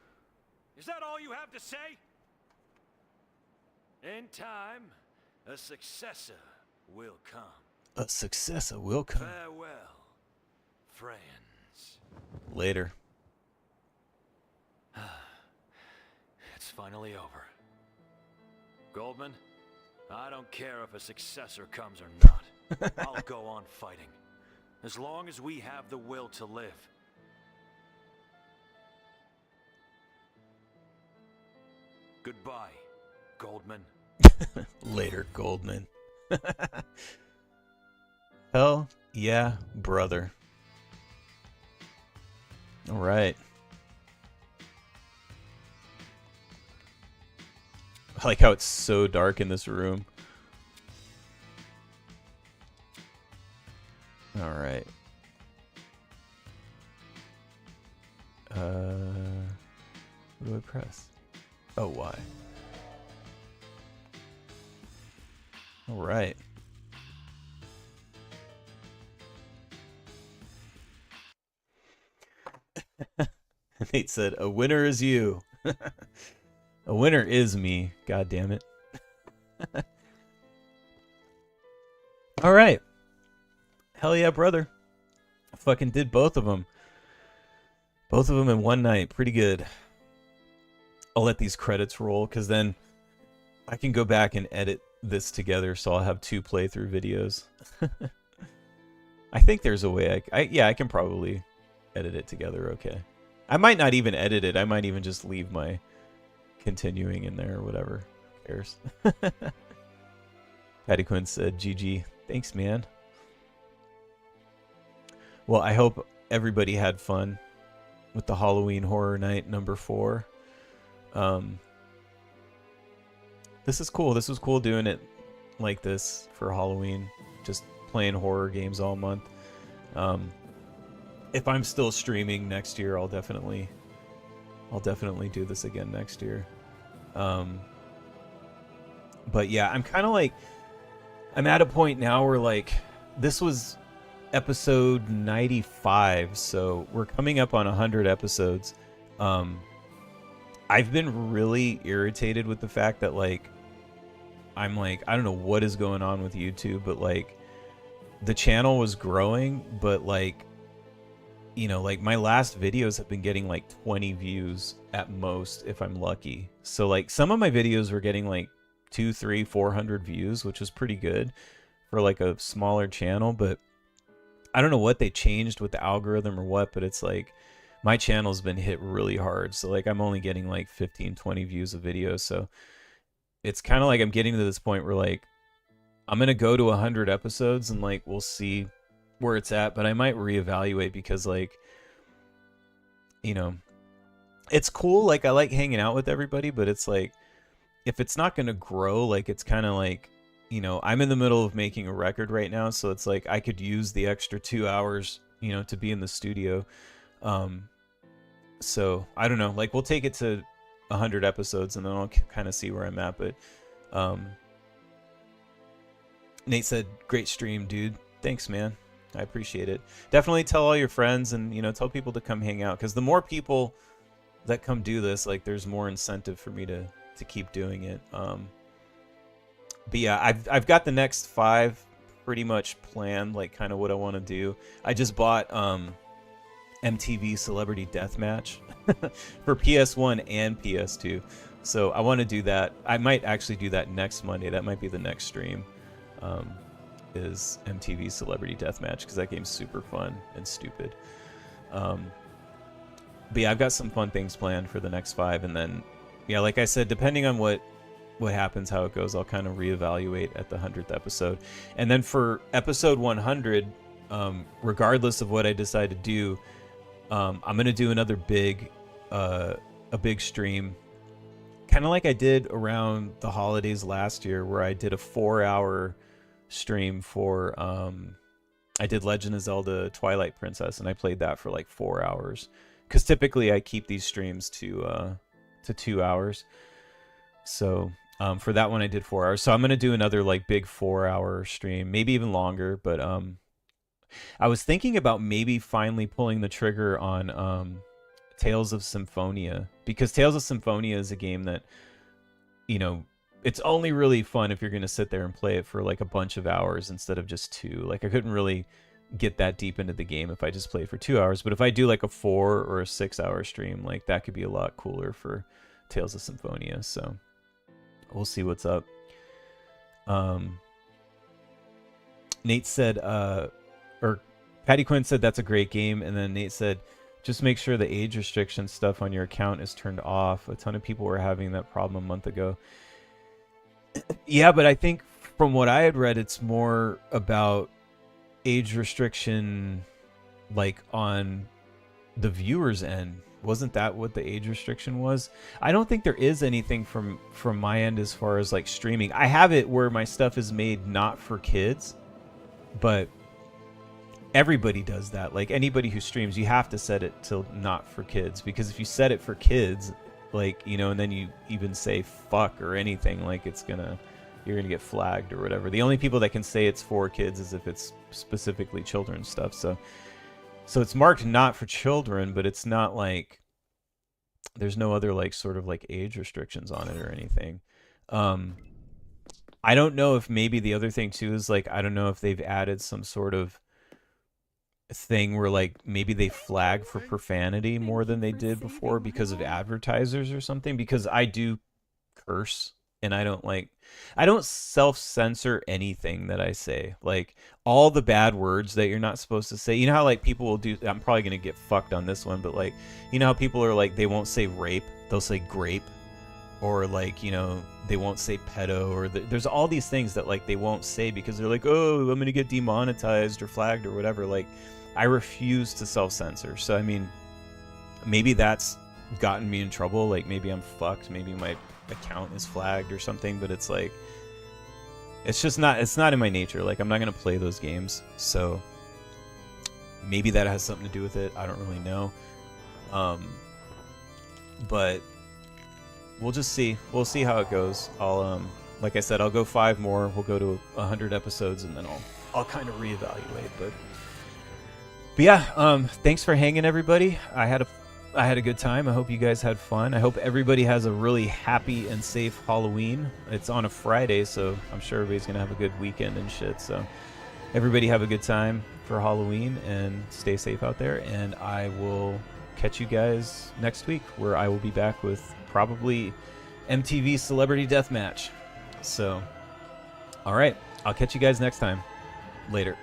Is that all you have to say? In time, a successor will come. A successor will come. Farewell, friends. Later. It's finally over. Goldman, I don't care if a successor comes or not. I'll go on fighting. As long as we have the will to live. Goodbye, Goldman. Later, Goldman. Hell yeah, brother. All right. I like how it's so dark in this room. All right. What do I press? Oh, Y. All right. Nate said, "A winner is you." A winner is me. God damn it. All right. Hell yeah, brother. I fucking did both of them. Both of them in one night. Pretty good. I'll let these credits roll because then I can go back and edit this together so I'll have 2 playthrough videos. I think there's a way I can probably edit it together okay. I might not even edit it. I might even just leave my continuing in there or whatever. Who cares? Patty Quinn said, GG. Thanks, man. Well, I hope everybody had fun with the Halloween Horror Night number 4. This is cool. This was cool doing it like this for Halloween. Just playing horror games all month. If I'm still streaming next year, I'll definitely do this again next year. But yeah, I'm kind of like, I'm at a point now where like, this was episode 95, so we're coming up on 100 episodes. I've been really irritated with the fact that like, I'm like, I don't know what is going on with YouTube, but like, the channel was growing, but like, you know, like my last videos have been getting like 20 views at most if I'm lucky. So like some of my videos were getting like 200, 300, 400 views, which was pretty good for like a smaller channel. But I don't know what they changed with the algorithm or what, but it's like my channel's been hit really hard. So like I'm only getting like 15, 20 views a video. So it's kind of like I'm getting to this point where like I'm going to go to 100 episodes and like we'll see where it's at, but I might reevaluate because like, you know, it's cool. Like I like hanging out with everybody, but it's like, if it's not going to grow, like it's kind of like, you know, I'm in the middle of making a record right now. So it's like, I could use the extra 2 hours, you know, to be in the studio. So I don't know, like we'll take it to 100 episodes and then I'll kind of see where I'm at. But, Nate said, great stream, dude. Thanks, man. I appreciate it. Definitely tell all your friends and, you know, tell people to come hang out. Because the more people that come do this, like, there's more incentive for me to keep doing it. But yeah, I've got the next 5 pretty much planned, like, kind of what I want to do. I just bought MTV Celebrity Deathmatch for PS1 and PS2. So I want to do that. I might actually do that next Monday. That might be the next stream. Is MTV Celebrity Deathmatch because that game's super fun and stupid. But yeah, I've got some fun things planned for the next 5, and then yeah, like I said, depending on what happens, how it goes, I'll kind of reevaluate at the 100th episode. And then for episode 100, regardless of what I decide to do, I'm gonna do another big stream, kind of like I did around the holidays last year, where I did a 4-hour stream for I did Legend of Zelda Twilight Princess, and I played that for like 4 hours because typically I keep these streams to 2 hours. So for that one I did 4 hours. So I'm gonna do another like big 4-hour stream, maybe even longer, but I was thinking about maybe finally pulling the trigger on Tales of Symphonia, because Tales of Symphonia is a game that, you know, it's only really fun if you're going to sit there and play it for like a bunch of hours instead of just 2. Like, I couldn't really get that deep into the game if I just play for 2 hours, but if I do like a 4 or a 6 hour stream, like that could be a lot cooler for Tales of Symphonia. So we'll see what's up. Nate said, or Patty Quinn said that's a great game, and then Nate said, just make sure the age restriction stuff on your account is turned off. A ton of people were having that problem a month ago. Yeah, but I think from what I had read, it's more about age restriction like on the viewer's end. Wasn't that what the age restriction was? I don't think there is anything from my end as far as like streaming. I have it where my stuff is made not for kids, but everybody does that. Like anybody who streams, you have to set it to not for kids, because if you set it for kids, like, you know, and then you even say fuck or anything, like you're gonna get flagged or whatever. The only people that can say it's for kids is if it's specifically children's stuff. So it's marked not for children, but it's not like there's no other like sort of like age restrictions on it or anything. I don't know if maybe the other thing too is like, I don't know if they've added some sort of thing where like maybe they flag for profanity more than they did before because of advertisers or something, because I do curse and I don't self-censor anything that I say. Like all the bad words that you're not supposed to say, you know how like people will do, I'm probably gonna get fucked on this one, but like, you know how people are like, they won't say rape, they'll say grape, or like, you know, they won't say pedo, or there's all these things that like they won't say because they're like, oh, I'm gonna get demonetized or flagged or whatever. Like I refuse to self-censor. So I mean, maybe that's gotten me in trouble. Like maybe I'm fucked, maybe my account is flagged or something, but it's like, it's just not, it's not in my nature. Like I'm not gonna play those games, so maybe that has something to do with it. I don't really know. But we'll just see. We'll see how it goes. I'll like I said, I'll go 5 more. We'll go to 100 episodes, and then I'll kind of reevaluate. But yeah, thanks for hanging, everybody. I had a good time. I hope you guys had fun. I hope everybody has a really happy and safe Halloween. It's on a Friday, so I'm sure everybody's gonna have a good weekend and shit. So everybody have a good time for Halloween and stay safe out there. And I will catch you guys next week, where I will be back with probably MTV Celebrity Deathmatch. So, all right, I'll catch you guys next time. Later.